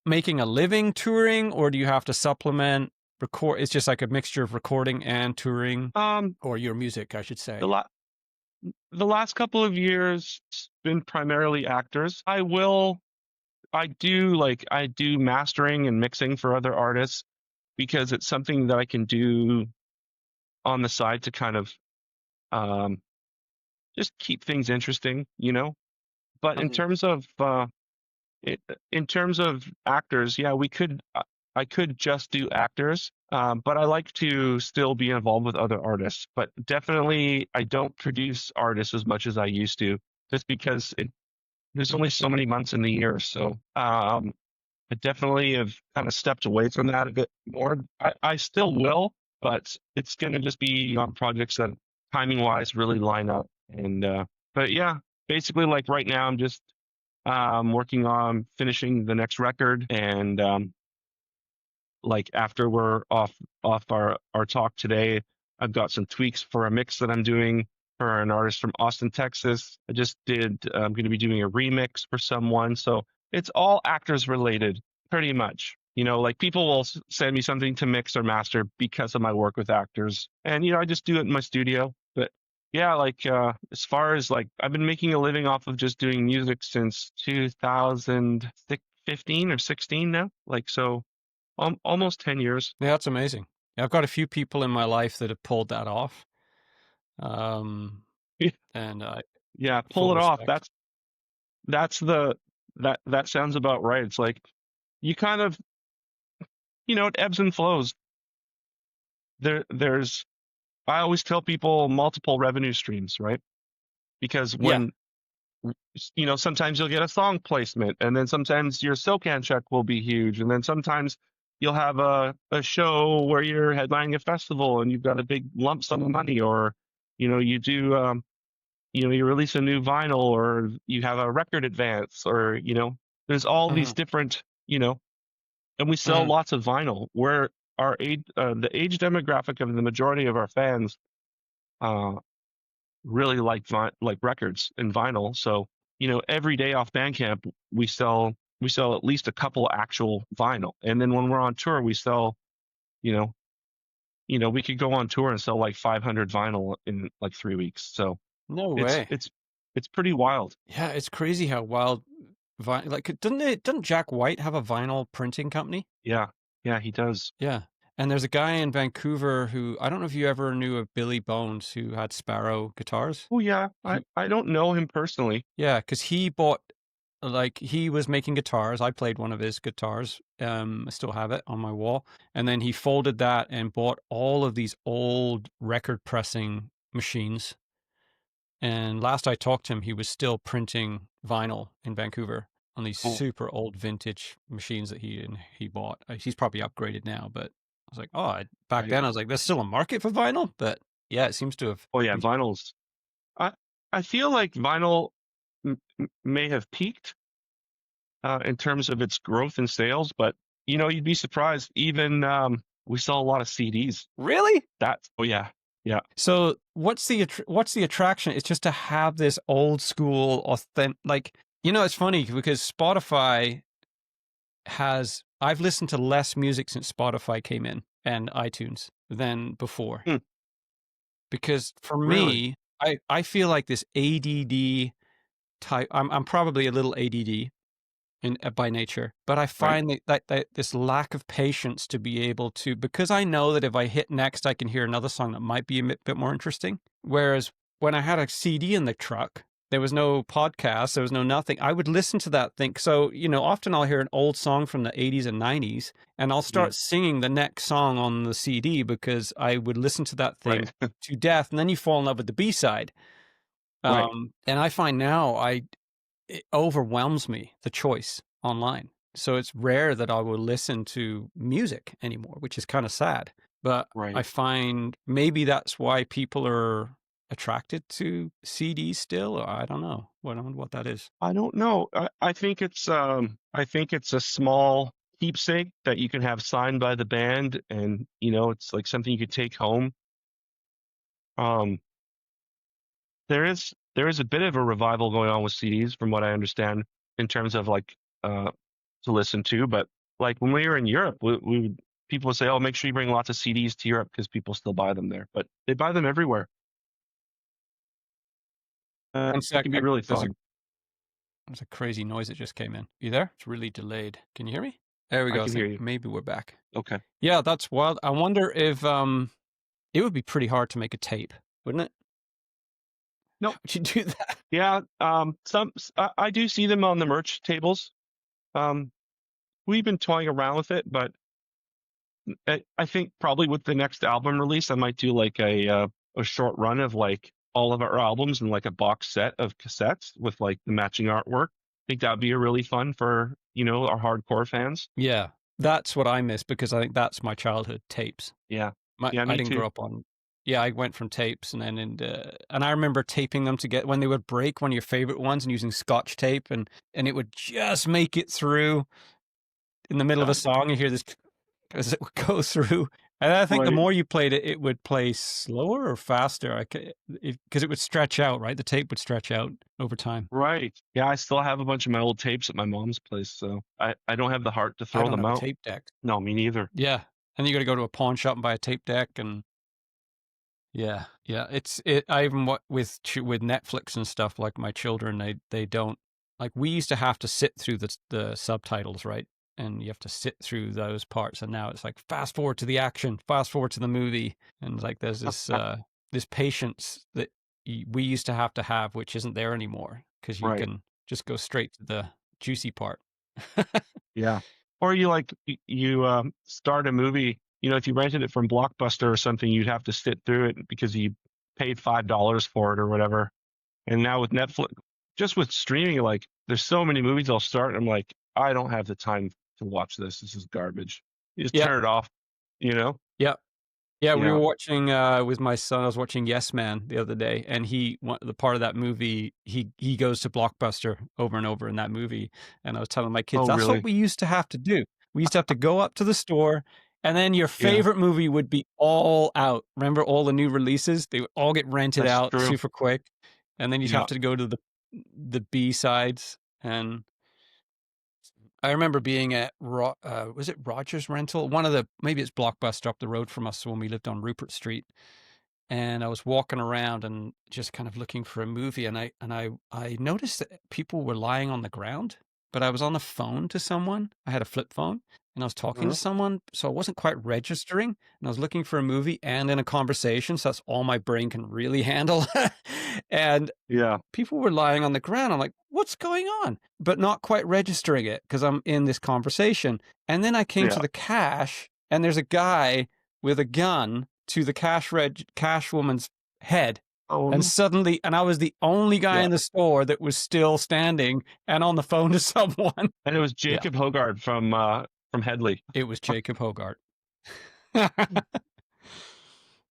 making a living touring, or do you have to supplement record? It's just like a mixture of recording and touring, Um, or your music, I should the say. la The last couple of years it's been primarily actors. I do mastering and mixing for other artists because it's something that I can do on the side to kind of um, just keep things interesting, you know. But Mhm. it, in terms of actors, yeah, I could just do actors, but I like to still be involved with other artists. But definitely, I don't produce artists as much as I used to, just because there's only so many months in the year. So I definitely have kind of stepped away from that a bit more. I still will, but it's going to just be on projects that timing wise really line up. And but yeah, basically, like right now, I'm just working on finishing the next record, and like after we're off our talk today, I've got some tweaks for a mix that I'm doing for an artist from Austin, Texas. I'm going to be doing a remix for someone, so it's all actors related, pretty much. You know, like people will send me something to mix or master because of my work with actors, and I just do it in my studio. But yeah, like as far as like I've been making a living off of just doing music since 2015 or 16 now. Like so almost 10 years. Yeah, that's amazing. Yeah, I've got a few people in my life that have pulled that off. Um, and Yeah, pull full it off. respect. That's the that sounds about right. It's like you kind of, it ebbs and flows. There's I always tell people multiple revenue streams, right? Because Yeah. when sometimes you'll get a song placement, and then sometimes your SoCan check will be huge, and then sometimes you'll have a show where you're headlining a festival and you've got a big lump sum of money, or you do you release a new vinyl, or you have a record advance, or there's all Hmm. these different, and we sell Hmm. lots of vinyl. Where the age demographic of the majority of our fans uh, really like records and vinyl. So every day off Bandcamp we sell at least a couple actual vinyl, and then when we're on tour we sell you know we could go on tour and sell like 500 vinyl in like 3 weeks. So No it's way. it's it's pretty wild. Yeah, it's crazy how wild like doesn't Jack White have a vinyl printing company? Yeah, yeah, he does. Yeah. And there's a guy in Vancouver who I don't know if you ever knew of Billy Bones who had Sparrow guitars. Oh yeah, I He I don't know him personally. Yeah, because he bought like he was making guitars. I played one of his guitars. I still have it on my wall. And then he folded that and bought all of these old record pressing machines. And last I talked to him, he was still printing vinyl in Vancouver on these Oh, super old vintage machines that he bought. He's probably upgraded now, but I was like, oh, back right. then I was like, there's still a market for vinyl, but yeah, it seems to have. Oh yeah, vinyls. I I feel like vinyl may have peaked in terms of its growth in sales, but you'd be surprised. Even we sell a lot of CDs. Really? Oh yeah, yeah. So what's the attraction? It's just to have this old school authentic, like it's funny because Spotify has. I've listened to less music since Spotify came in and iTunes than before Hmm, because for really? me, I feel like this ADD type. I'm probably a little ADD in by nature, but I Right? find that this lack of patience to be able to, because I know that if I hit next, I can hear another song that might be a bit more interesting. Whereas when I had a CD in the truck, there was no podcast, there was no nothing. I would listen to that thing. So, often I'll hear an old song from the 80s and 90s, and I'll Yeah. start singing the next song on the CD because I would listen to that Right. thing to death. And then you fall in love with the B side. Right. And I find now it overwhelms me, the choice online. So it's rare that I will listen to music anymore, which is kind of sad. But I Right. find maybe that's why people are attracted to CDs still. Or I don't know. I don't know what that is. I don't know. I think it's a small keepsake that you can have signed by the band, and it's like something you could take home. Um, there is a bit of a revival going on with CDs, from what I understand, in terms of like uh to listen to. But like when we were in Europe, people would say, "Oh, make sure you bring lots of CDs to Europe because people still buy them there." But they buy them everywhere. One It sec. can be really There's fun. a crazy noise that just came in. You there? It's really delayed. Can you hear me? There we I go. I can hear think you. maybe we're back. Okay. Yeah, that's wild. I wonder if it would be pretty hard to make a tape, wouldn't it? How Nope. would you do that? Yeah. I do see them on the merch tables. Um, we've been toying around with it, but I think probably with the next album release, I might do like a short run of like all of our albums and like a box set of cassettes with like the matching artwork. I think that'd be a really fun for, our hardcore fans. Yeah, that's what I miss because I think that's my childhood tapes. Yeah. My Yeah, I me didn't too. grow up on. Yeah, I went from tapes and then and I remember taping them to get when they would break one of your favorite ones and using Scotch tape and it would just make it through in the middle of Yeah. a song. You hear this as it would go through, and I think the Right. more you played it, it would play slower or faster. Because it would stretch out, right? The tape would stretch out over time. Right. Yeah, I still have a bunch of my old tapes at my mom's place, so I don't have the heart to I throw don't them have a out. tape deck. No, me neither. Yeah, and you got to go to a pawn shop and buy a tape deck and. Yeah, yeah. I even with Netflix and stuff. Like my children, they don't like. We used to have to sit through the subtitles, right? And you have to sit through those parts. And now it's like fast forward to the action, fast forward to the movie, and like there's this patience that we used to have, which isn't there anymore because you Right. can just go straight to the juicy part. Yeah. Or you like you start a movie, if you rented it from Blockbuster or something, you'd have to sit through it because you paid $5 for it or whatever. And now with Netflix, just with streaming, like there's so many movies I'll start and I'm like, I don't have the time to watch this. This is garbage. You just Yep, turn it off, you know? yep. Yeah, we were Yeah. watching with my son. I was watching Yes Man the other day, and the part of that movie, he goes to Blockbuster over and over in that movie. And I was telling my kids, Oh, that's what really? we used to have to do. We used to have to go up to the store, and then your Yeah, favorite movie would be all out. Remember all the new releases? They would all get rented that's out true. super quick, and then you'd have Yeah. to go to the B sides. And I remember being at was it Rogers Rental? One of the maybe it's Blockbuster up the road from us when we lived on Rupert Street, and I was walking around and just kind of looking for a movie, and I noticed that people were lying on the ground, but I was on the phone to someone. I had a flip phone, and I was talking to Uh-huh. someone, so I wasn't quite registering, and I was looking for a movie and in a conversation, so that's all my brain can really handle. And Yeah. people were lying on the ground. I'm like, what's going on? But not quite registering it because I'm in this conversation. And then I came to Yeah. the cash, and there's a guy with a gun to the cash woman's head. Oh, And no. suddenly, and I was the only guy Yeah. in the store that was still standing and on the phone to someone. And it was Yeah, Jacob Hogard from Headley. it was Jacob Hogart.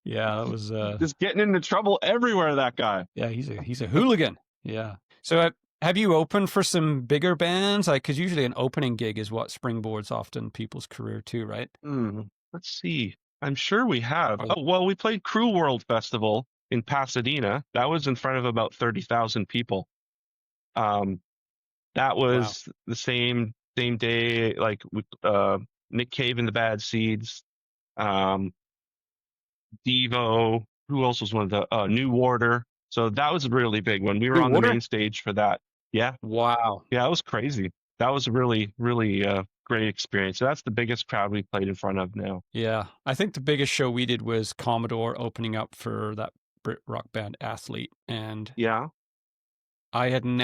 Yeah, that was Just getting into trouble everywhere, that guy. yeah, he's a hooligan. Yeah. So have you opened for some bigger bands? Like, because usually an opening gig is what springboards often people's career too, right? Let's see. I'm sure we have. Oh, Oh, well, we played Crew World Festival in Pasadena. That was in front of about 30,000 people. Um, that wow. was the same day, like with Nick Cave and the Bad Seeds, um, Devo. Who else was one of the New Order? So that was a really big one. We were New on the Order? main stage for that. Yeah, Wow. yeah, it was crazy. That was a really, really great experience. So that's the biggest crowd we played in front of now. Yeah. I think the biggest show we did was Commodore opening up for that Brit rock band Athlete. And Yeah, I didn't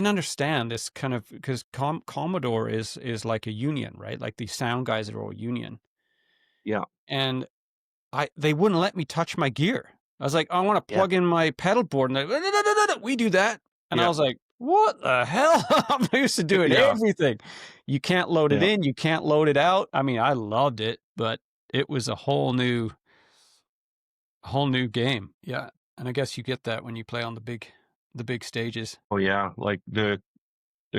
understand this kind of because Commodore is like a union, right? Like the sound guys are all union. yeah, And they wouldn't let me touch my gear. I was like, I want to yeah, plug in my pedal board, and we do that. And I yeah, was like, what the hell? I'm used to doing yeah, everything. You can't load it yeah. in, you can't load it out. I mean, I loved it, but it was a whole new game. Yeah. And I guess you get that when you play on the big stages. Oh yeah, like the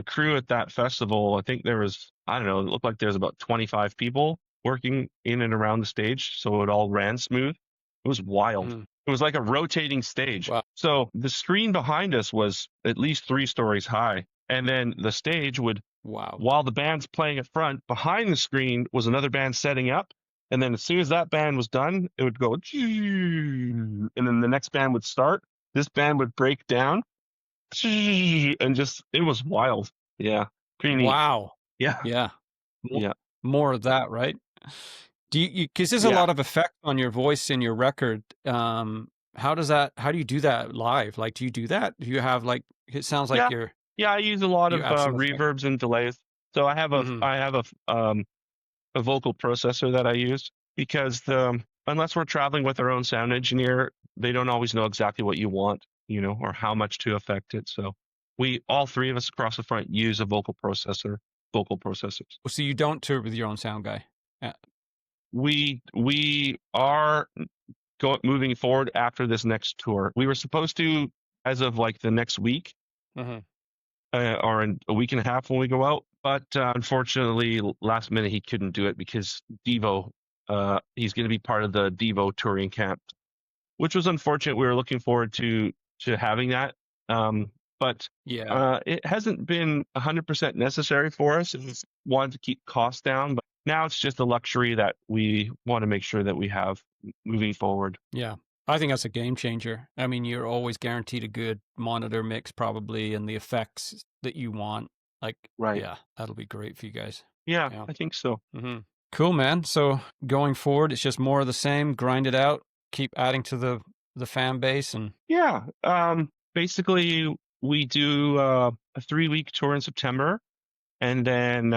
crew at that festival. I think there was, I don't know, it looked like there was about 25 people working in and around the stage, so it all ran smooth. It was wild. Mm, It was like a rotating stage. wow. So the screen behind us was at least 3 stories high, and then the stage would, Wow. while the band's playing at front, behind the screen was another band setting up. And then as soon as that band was done, it would go, and then the next band would start. this band would break down and just, it was wild. Yeah. Pretty neat. Wow. Yeah. Yeah. Mo Yeah. More of that, right? Do you 'cause there's a Yeah. lot of effect on your voice in your record. How do you do that live? Like, do you do that? Do you have, like it sounds like Yeah. Yeah. I use a lot you of add some effect. reverbs and delays. So Mhm. I have a vocal processor that I use because unless we're traveling with our own sound engineer, they don't always know exactly what you want, or how much to affect it. So all three of us across the front use a vocal processors. So you don't tour with your own sound guy? We are moving forward after this next tour. We were supposed to, as of like the next week, Mhm. or in a week and a half when we go out. But unfortunately, last minute he couldn't do it because Devo. He's going to be part of the Devo touring camp, which was unfortunate. We were looking forward to having that, but Yeah. it hasn't been 100% necessary for us. We wanted to keep costs down, but now it's just a luxury that we want to make sure that we have moving forward. Yeah. I think that's a game changer. I mean, you're always guaranteed a good monitor mix probably and the effects that you want. Like, Right. yeah, that'll be great for you guys. Yeah, Yeah. I think so. Cool, man. So going forward, it's just more of the same, grind it out, keep adding to the fan base and Yeah. Basically, we do a 3-week tour in September, and then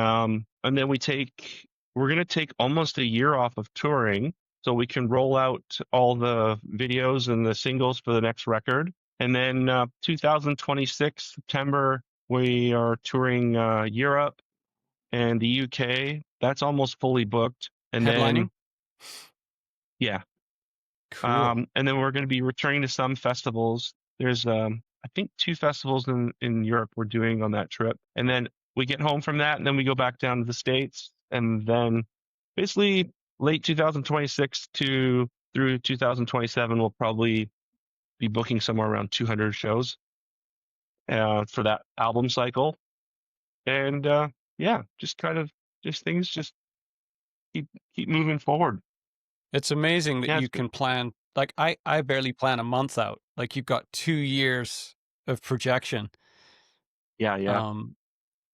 we're gonna take almost a year off of touring, so we can roll out all the videos and the singles for the next record. And then 2026 September, we are touring Europe and the UK. That's almost fully booked. And headlining. then yeah, Cool. and then we're going to be returning to some festivals. There's, I think, 2 festivals in Europe we're doing on that trip. And then we get home from that, and then we go back down to the States. And then basically late 2026 to through 2027, we'll probably be booking somewhere around 200 shows for that album cycle. And yeah, just things just keep moving forward. It's amazing that Yeah, you can plan like I barely plan a month out. Like you've got 2 years of projection. yeah, yeah, Um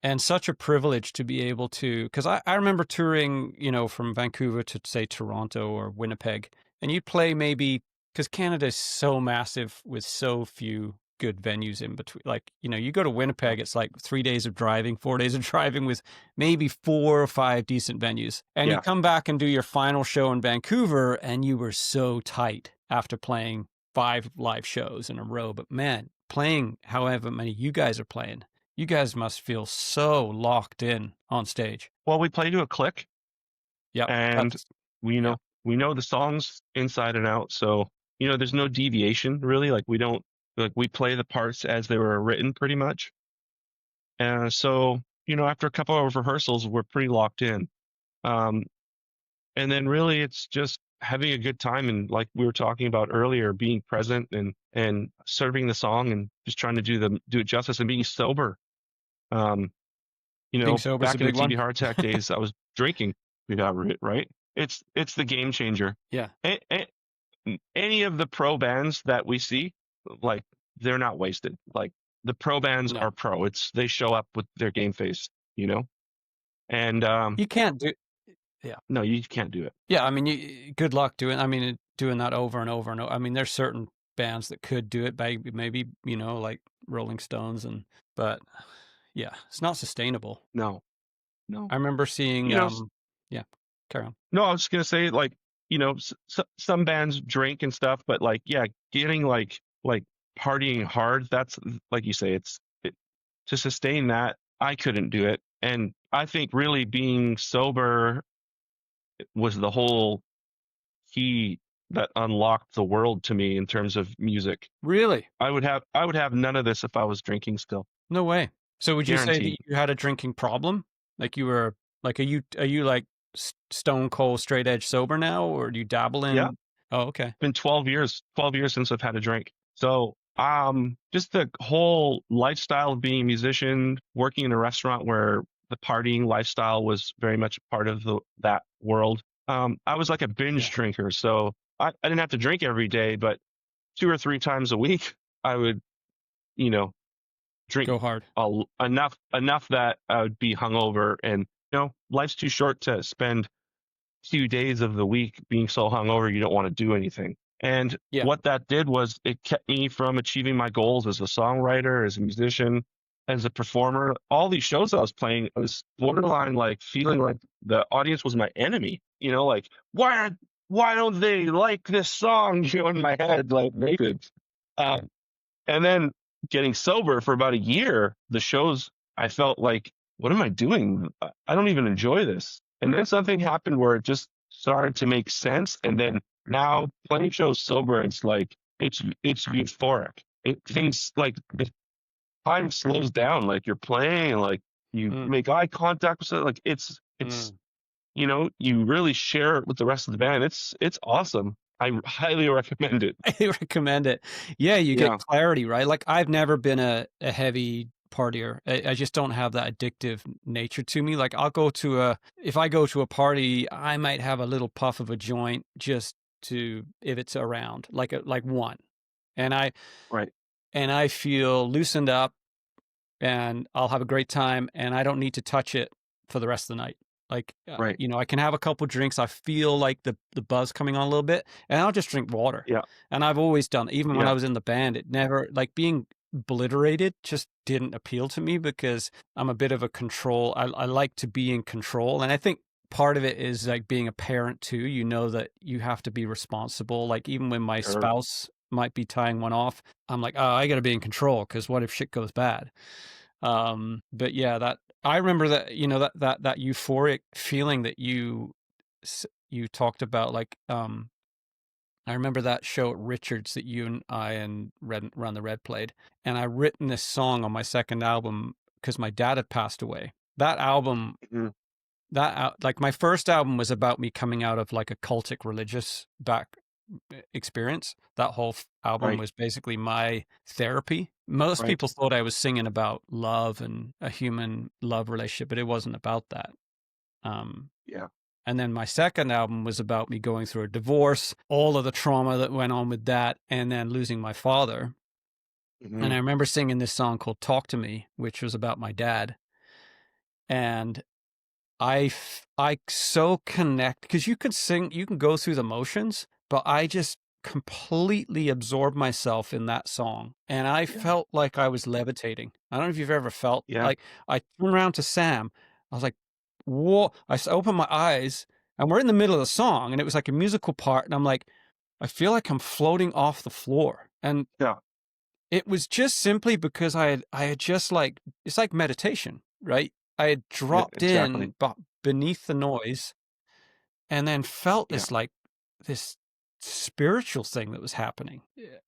and such a privilege to be able to because I remember touring, from Vancouver to say Toronto or Winnipeg, and you'd play maybe because Canada is so massive with so few good venues in between. Like, you go to yeah, Winnipeg, it's like 3 days of driving, 4 days of driving with maybe 4 or 5 decent venues. And you yeah. come back and do your final show in Vancouver, and you were so tight after playing 5 live shows in a row. But man, playing however many you guys are playing, you guys must feel so locked in on stage. Well, we play to a click, Yep. and That's we yeah. know we know the songs inside and out. So there's no deviation really. Like we don't like we play the parts as they were written pretty much. And so after a couple of rehearsals, we're pretty locked in. Um, and then really, it's just having a good time and like we were talking about earlier, being present and serving the song and just trying to do it justice and being sober. Um, Being sober is a back in the big TB one. Heart Attack days, I was drinking without it, right? It's the game changer. Yeah. Any of the pro bands that we see, like they're not wasted. Like the pro bands No. are pro. They show up with their game face, you know. And You can't do yeah. no, you can't do it. Yeah, I mean, good luck doing that over and over and over. I mean, there's certain bands that could do it, maybe, like Rolling Stones but yeah, it's not sustainable. No, no. I remember seeing You know, yeah, carry on. no. I was just gonna say like some bands drink and stuff, but like yeah, getting like partying hard. That's like you say, to sustain that. I couldn't do it, and I think really being sober was the whole key that unlocked the world to me in terms of music. Really? I would have none of this if I was drinking still. No way. So would you say that Guaranteed. you had a drinking problem? Like you were like are you like stone cold straight edge sober now, or do you dabble Yeah. in Oh, okay. Been 12 years since I've had a drink. So just the whole lifestyle of being a musician, working in a restaurant where the partying lifestyle was very much a part of that world. I was like a binge Yeah. drinker, so I didn't have to drink every day, but 2 or 3 times a week I would, you know, drink Go hard. enough that I would be hungover. And life's too short to spend 2 days of the week being so hungover you don't want to do anything. And Yeah. what that did was it kept me from achieving my goals as a songwriter, as a musician, as a performer. All these shows I was playing, I was borderline like feeling like the audience was my enemy. Like why don't they like this song? In my head, like naked. And then getting sober for about a year, the shows I felt like, what am I doing? I don't even enjoy this. And then something happened where it just started to make sense. And then now playing shows sober, it's like it's euphoric. Things like the time slows down. Like you're playing, like you Mm, make eye contact with it. Like it's mm. you really share it with the rest of the band. It's awesome. I highly recommend it. I recommend it. Yeah, you get Yeah. clarity, right? Like I've never been a heavy partier. I just don't have that addictive nature to me. Like if I go to a party, I might have a little puff of a joint just to if it's around, like one, and Right. I feel loosened up and I'll have a great time and I don't need to touch it for the rest of the night. Like, Right. I can have a couple drinks. I feel like the buzz coming on a little bit and I'll just drink water. Yeah. And I've always done, even when I Yeah. was in the band, it never, like being obliterated just didn't appeal to me because I'm a bit of a control. I like to be in control. And I think part of it is like being a parent too. You know that you have to be responsible. Like even when my Sure. spouse might be tying one off, I'm like, oh, I got to be in control because what if shit goes bad? But yeah, that I remember that that euphoric feeling that you talked about. Like, I remember that show at Richards that you and I and Run the Red played, and I written this song on my second album because my dad had passed away. That album, Mhm. like my first album was about me coming out of like a cultic religious back experience. That whole album Right. was basically my therapy. Most Right. people thought I was singing about love and a human love relationship, but it wasn't about that. Um, Yeah. and then my second album was about me going through a divorce, all of the trauma that went on with that, and then losing my father. And Mhm. I remember singing this song called Talk to Me, which was about my dad. And I so connect because you can sing, you can go through the motions, but I just completely absorbed myself in that song. And I Yeah. felt like I was levitating. I don't know if you've ever felt Yeah. like I turned around to Sam. I was like, whoa. Opened my eyes and we're in the middle of the song and it was like a musical part. And I'm like, I feel like I'm floating off the floor. And Yeah. it was just simply because I had just like, it's like meditation, right? I had Yeah. dropped Exactly. in but beneath the noise and then felt Yeah. this spiritual thing that was happening,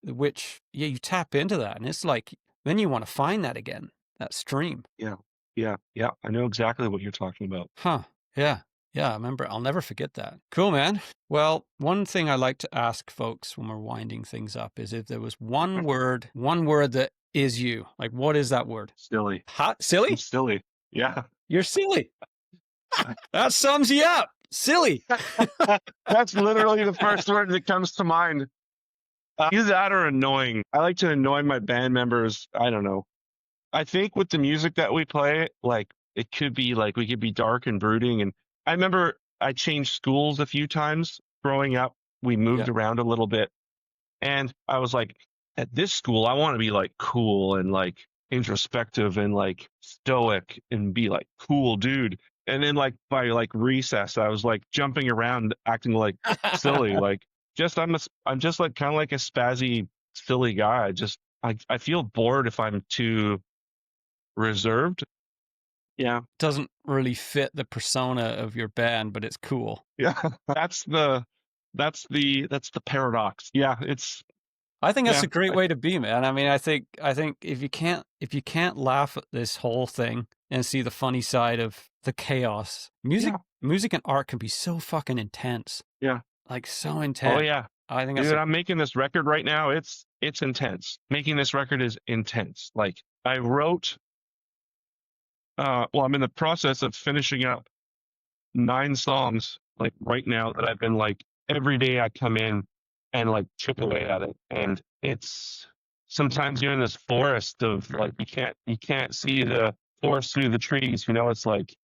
which, yeah, you tap into that and it's like, then you want to find that again, that stream. Yeah. Yeah. Yeah. I know exactly what you're talking about. Huh. Yeah. Yeah. I remember. I'll never forget that. Cool, man. Well, one thing I like to ask folks when we're winding things up is if there was one word that is you, like, what is that word? Silly. Hot, I'm silly? silly. Yeah. You're silly. That sums you up. Silly. That's literally the first word that comes to mind. Either that or annoying. I like to annoy my band members. I don't know. I think with the music that we play, like it could be like we could be dark and brooding. And I remember I changed schools a few times growing up. We moved Yeah. around a little bit. And I was like, at this school, I want to be like cool and like introspective and like stoic and be like cool dude. And then like by like recess, I was like jumping around, acting like silly. Like I'm just like kind of like a spazzy, silly guy. I feel bored if I'm too reserved. Yeah. Doesn't really fit the persona of your band, but it's cool. Yeah. That's the paradox. Yeah. I think that's Yeah. a great way to be, man. I mean, I think if you can't laugh at this whole thing and see the funny side of the chaos, Yeah. music and art can be so fucking intense. Yeah. Like so Oh intense. yeah. I think that's Dude, I'm making this record right now. It's intense. Making this record is intense. Like I wrote well, I'm in the process of finishing up 9 songs like right now that I've been like every day I come in and like chip away at it. And sometimes you're in this forest of like you can't see the forest through the trees. You know, it's like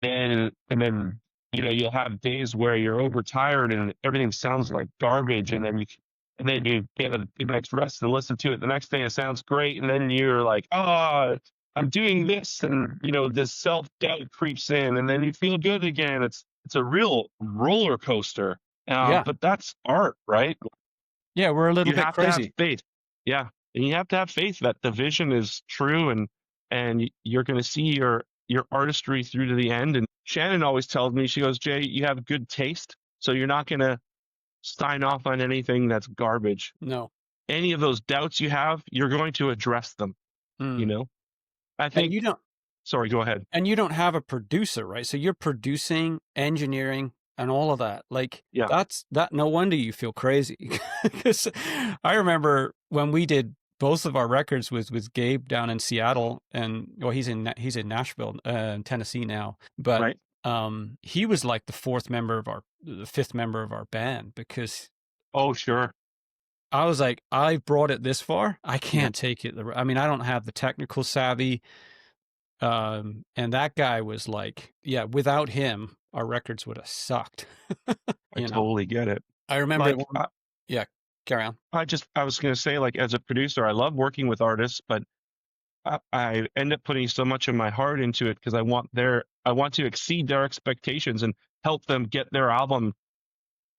and then you know you'll have days where you're overtired and everything sounds like garbage, and then you get a next rest and listen to it the next day. It sounds great, and then you're like, oh, I'm doing this, and you know this self doubt creeps in, and then you feel good again. It's a real roller coaster. Yeah. But that's art, right? Yeah. We're a little You bit have to have crazy. faith. Yeah. And you have to have faith that the vision is true, and you're going to see your artistry through to the end. And Shannon always tells me, she goes, Jay, you have good taste, so you're not going to sign off on anything that's garbage. No. Any of those doubts you have, you're going to address them, you Mm. know? I And think, you don't sorry, go ahead. and you don't have a producer, right? So you're producing, engineering, and all of that. Like Yeah. that. No wonder you feel crazy. Because I remember when we did both of our records with Gabe down in Seattle, and well, he's in Nashville, Tennessee now. But Right. he was like the fifth member of our band, because Oh, sure. I was like, I brought it this far. I Yeah. can't take it. I mean, I don't have the technical savvy. And that guy was like, yeah, without him, our records would have sucked. I You know, totally get it. I remember Like, one, yeah, carry on. I was going to say, like, as a producer, I love working with artists, but I end up putting so much of my heart into it because I want to exceed their expectations and help them get their album.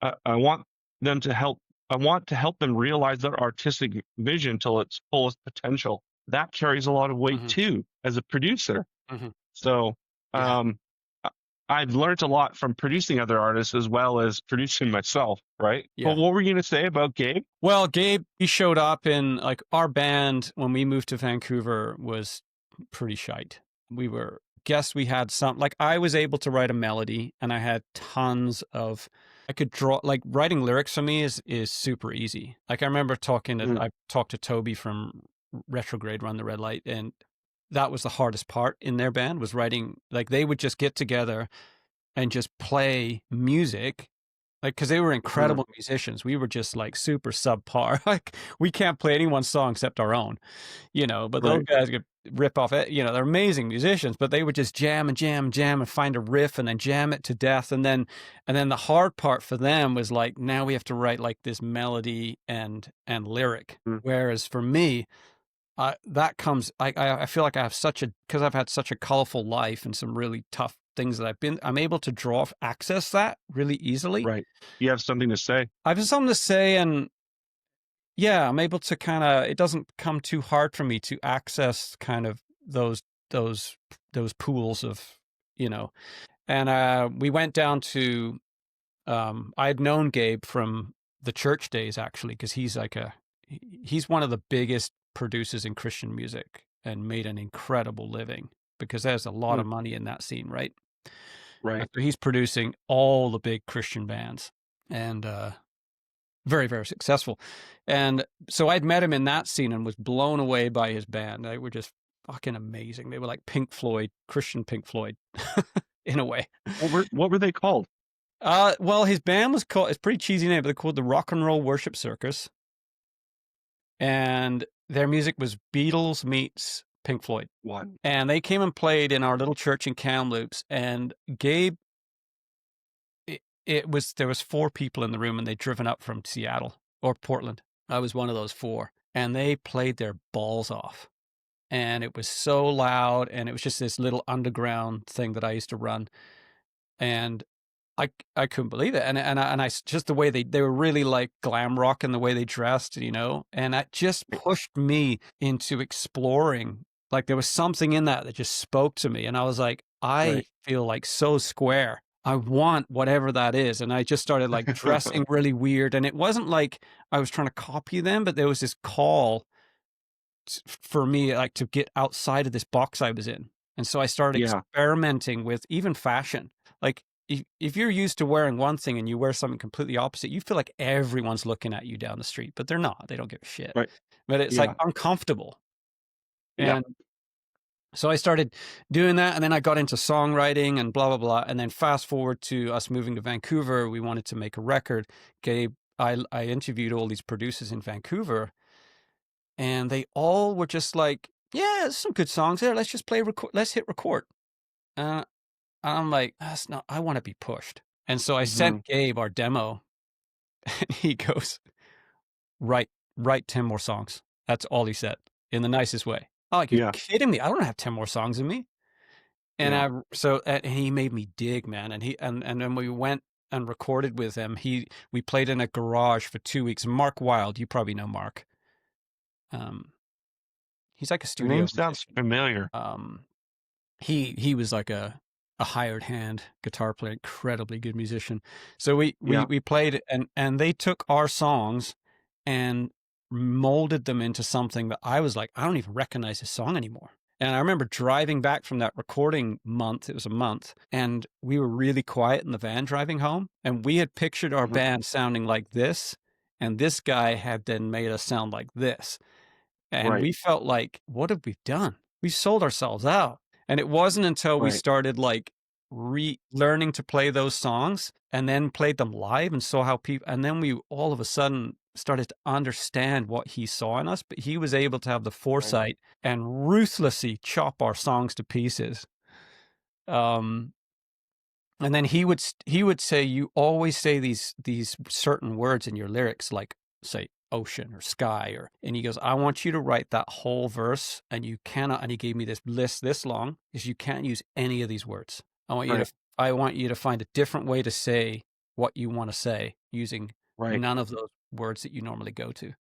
I want them to help. I want to help them realize their artistic vision till its fullest potential. That carries a lot of weight Hmm. too as a producer. Hmm. So, Yeah. I- I've learned a lot from producing other artists as well as producing myself. Right. But Yeah. what were you going to say about Gabe? Well, Gabe, he showed up in, like, our band when we moved to Vancouver was pretty shite. We had some, like, I was able to write a melody, and I had tons of, I could draw, like, writing lyrics for me is super easy. Like, I remember Mm, I talked to Toby from Retrograde, Run the Red Light, and that was the hardest part in their band, was writing. Like, they would just get together and just play music, like, because they were mm, incredible musicians. We were just like super subpar. Like, we can't play anyone's song except our own, but those right. guys could rip off it. They're amazing musicians, but they would just jam and jam and jam and find a riff and then jam it to death. And then the hard part for them was like, now we have to write like this melody and lyric. Mm, Whereas for me, that comes, I feel like because I've had such a colorful life and some really tough things that I'm able to access that really easily. right. You have something to say. I have something to say, and yeah, I'm able to it doesn't come too hard for me to access kind of those those pools of, you know. And we went down to, I had known Gabe from the church days, actually, because he's one of the biggest producers in Christian music and made an incredible living, because there's a lot Mm, of money in that scene, right? right. So he's producing all the big Christian bands, and very, very successful. And so I'd met him in that scene and was blown away by his band. They were just fucking amazing. They were like Pink Floyd, Christian Pink Floyd, in a way. What were they called? Well, his band was called, it's a pretty cheesy name, but they're called the Rock and Roll Worship Circus. And their music was Beatles meets Pink Floyd. What? And they came and played in our little church in Kamloops. And Gabe, there was four people in the room, and they'd driven up from Seattle or Portland. I was one of those four, and they played their balls off. And it was so loud, and it was just this little underground thing that I used to run. And I couldn't believe it. And I just the way they were really like glam rock in the way they dressed, and that just pushed me into exploring. Like, there was something in that just spoke to me. And I was like, I Right. feel like so square. I want whatever that is. And I just started like dressing really weird. And it wasn't like I was trying to copy them, but there was this call for me, like, to get outside of this box I was in. And so I started Yeah. experimenting with even fashion. Like, if you're used to wearing one thing and you wear something completely opposite, you feel like everyone's looking at you down the street, but they're not. They don't give a shit. Right. But it's like Yeah. uncomfortable. Yeah. And so I started doing that, and then I got into songwriting and blah, blah, blah. And then fast forward to us moving to Vancouver, we wanted to make a record. I interviewed all these producers in Vancouver, and they all were just like, "Yeah, there's some good songs there. Let's just play record. Let's hit record." Uh, I'm like, "That's not. I want to be pushed." And so I Mhm. sent Gabe our demo, and he goes, "Write, write 10 more songs." That's all he said in the nicest way. I'm like, "You're Yeah. kidding me? I don't have 10 more songs in me." And Yeah. and he made me dig, man. And then we went and recorded with him. We played in a garage for 2 weeks. Mark Wild, you probably know Mark. Um, he's like a The studio name sounds musician. familiar. Um, he was like a hired hand guitar player, incredibly good musician. So Yeah. we played, and they took our songs and molded them into something that I was like, I don't even recognize this song anymore. And I remember driving back from that recording month, it was a month, and we were really quiet in the van driving home. And we had pictured our Mhm. band sounding like this, and this guy had then made us sound like this. And Right. we felt like, what have we done? We sold ourselves out. And it wasn't until we Right. started like learning to play those songs and then played them live and saw how people, and then we all of a sudden started to understand what he saw in us, but he was able to have the Right. foresight and ruthlessly chop our songs to pieces. Um, and then he would say, "You always say these certain words in your lyrics, like say ocean or sky," or and he goes, "I want you to write that whole verse, and you cannot." And he gave me this list this long, is you can't use any of these words. Right. I want you to find a different way to say what you want to say using Right. none of those words that you normally go to.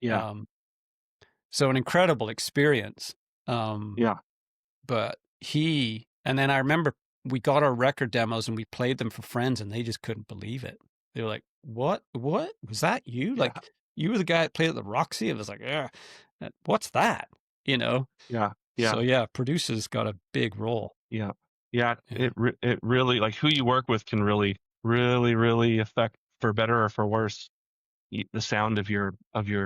Yeah. Um, so an incredible experience. Um, Yeah. but and then I remember we got our record demos and we played them for friends and they just couldn't believe it. They were like, "What? What? Was that you? Yeah. Like, you were the guy that played at the Roxy?" It was like, "Yeah. What's that?" You know? Yeah. Yeah. So, yeah, producers got a big role. Yeah. Yeah. Yeah. It really, like, who you work with can really, really, really affect, for better or for worse, the sound of your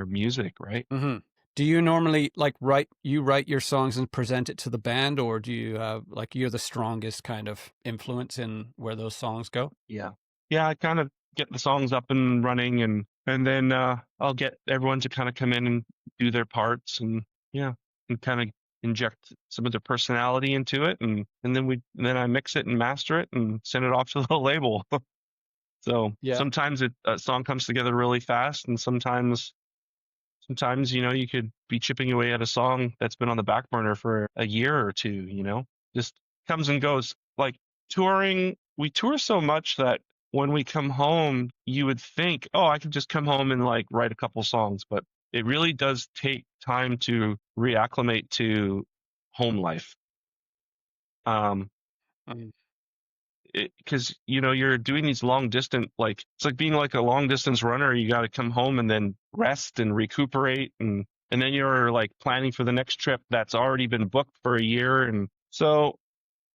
music, right? Mhm. Do you normally, like, write your songs and present it to the band, or do you have like, you're the strongest kind of influence in where those songs go? Yeah. Yeah, I kind of get the songs up and running, and then I'll get everyone to kind of come in and do their parts, and yeah, and kind of inject some of their personality into it, and then I mix it and master it and send it off to the label. So Yeah. sometimes a song comes together really fast, and sometimes you could be chipping away at a song that's been on the back burner for a year or two. Just comes and goes. Like touring, we tour so much that when we come home, you would think, oh, I could just come home and like write a couple songs, but it really does take time to reacclimate to home life. Um, Mm. because you're doing these long distance, like it's like being like a long distance runner. You got to come home and then rest and recuperate, and then you're like planning for the next trip that's already been booked for a year. And so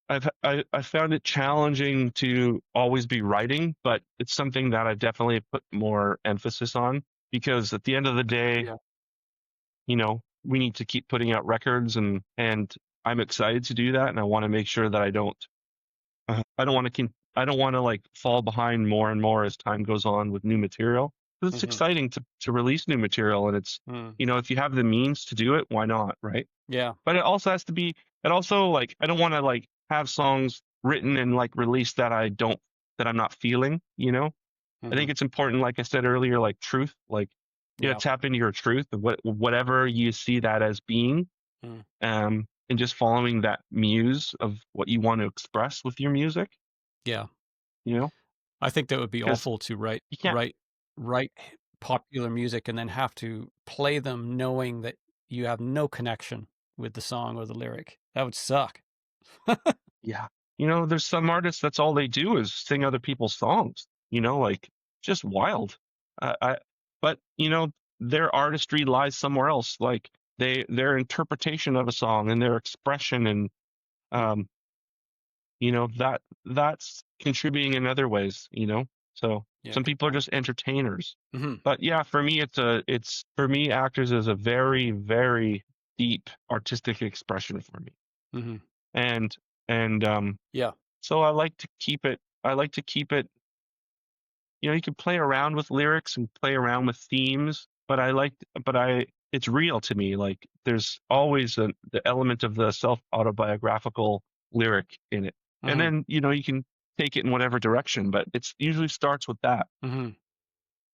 I found it challenging to always be writing, but it's something that I definitely put more emphasis on, because at the end of the day, Yeah. we need to keep putting out records, and I'm excited to do that, and I want to make sure that I don't want to like fall behind more and more as time goes on with new material. 'Cause it's Mhm. exciting to release new material, and it's Mm. if you have the means to do it, why not, right? Yeah. But it also has to be. It also, like, I don't want to like have songs written and like released that I'm not feeling. I think Mhm. it's important, like I said earlier, like truth, like Yeah. tap into your truth, whatever you see that as being, Mm. and just following that muse of what you want to express with your music. Yeah. You know, I think that would be because awful to you can't. write popular music and then have to play them knowing that you have no connection with the song or the lyric. That would suck. Yeah. There's some artists that's all they do is sing other people's songs, like just wild. I but their artistry lies somewhere else. Like their interpretation of a song and their expression, and Mm. um that's contributing in other ways. So Yeah, some good people are point. just entertainers. Mhm. But yeah, for me, it's for me, actors is a very, very deep artistic expression for me. Mhm. And and Yeah. so I like to keep it. You can play around with lyrics and play around with themes, but I like, but it's real to me. Like there's always the element of the self autobiographical lyric in it, and Hmm. then you can take it in whatever direction, but it's usually starts with that. Hmm.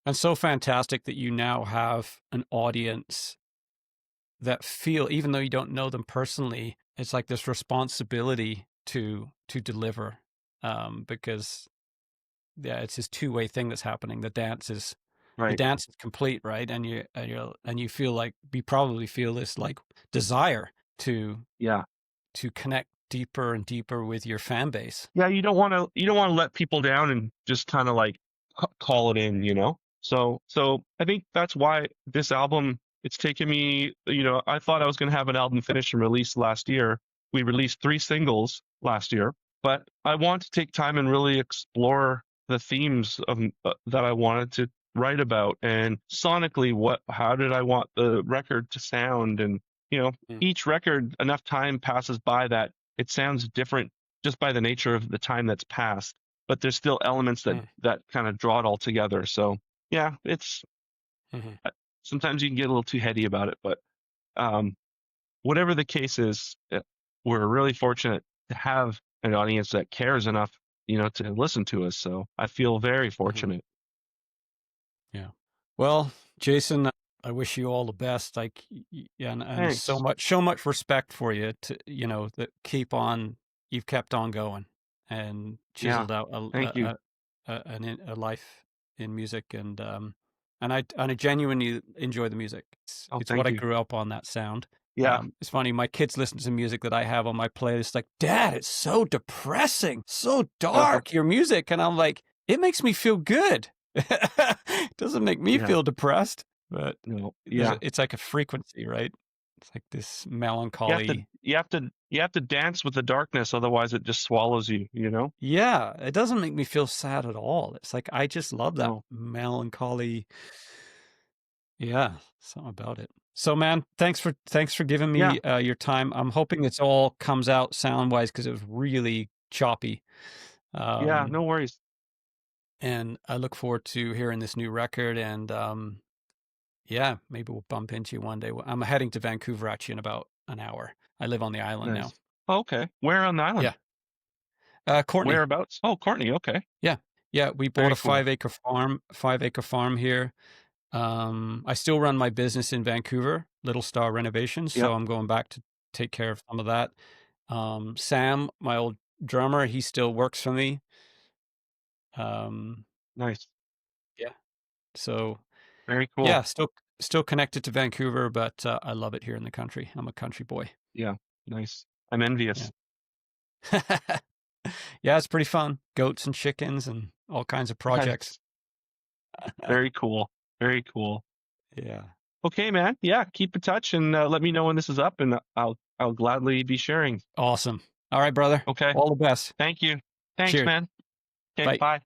And so fantastic that you now have an audience that feel, even though you don't know them personally, it's like this responsibility to deliver, because yeah, it's this two-way thing that's happening. The Right? dance is complete, right? And you feel like you probably feel this like desire to Yeah. connect deeper and deeper with your fan base. Yeah, you don't want to let people down and just kind of like call it in, you know. So I think that's why this album, it's taken me, I thought I was going to have an album finished and released last year. We released 3 singles last year, but I want to take time and really explore the themes of that I wanted to write about, and sonically, how did I want the record to sound, and you know Mm, each record, enough time passes by that it sounds different just by the nature of the time that's passed, but there's still elements that mm, kind of draw it all together. So yeah, it's mhm, sometimes you can get a little too heady about it, but um, whatever the case is, we're really fortunate to have an audience that cares enough, to listen to us. So I feel very mhm. fortunate. Yeah. Well, Jason, I wish you all the best. Like, yeah, and Thanks. so much respect for you to, that keep on, you've kept on going and Yeah. chiseled out Thank you. a life in music. And I genuinely enjoy the music. Oh, It's what thank I you. grew up on, that sound. Yeah. It's funny. My kids listen to music that I have on my playlist. Like, Dad, it's so depressing, so dark, your music. And I'm like, it makes me feel good. It doesn't make me Yeah. feel depressed, but No. Yeah. it's like a frequency, right? It's like this You have to melancholy. you have to dance with the darkness, otherwise it just swallows you, you know? Yeah, it doesn't make me feel sad at all. It's like I just love that No. melancholy. Yeah, something about it. So, man, thanks for giving Yeah. me your time. I'm hoping it's all comes out sound wise because it was really choppy. Yeah, Um, no worries. and I look forward to hearing this new record. And yeah, maybe we'll bump into you one day. I'm heading to Vancouver actually in about an hour. I live on the island now. Nice. Okay. Where on the island? Yeah. Courtney. Whereabouts? Oh, Courtney. Okay. Yeah. Yeah. We bought Very a cool. 5-acre farm here. I still run my business in Vancouver, Little Star Renovations. Yep. So I'm going back to take care of some of that. Sam, my old drummer, he still works for me. Um, Nice. yeah. So Very yeah, cool. still connected to Vancouver, but I love it here in the country. I'm a country boy. Yeah. Nice. I'm Yeah. envious. Yeah, it's pretty fun. Goats and chickens and all kinds of projects. Nice. Very cool. Very cool. Yeah. Okay, man. Yeah. Keep in touch and let me know when this is up, and I'll gladly be sharing. Awesome. All right, brother. Okay. All the best. Thank you. Thanks, Cheers. man. Okay. Bye. Bye.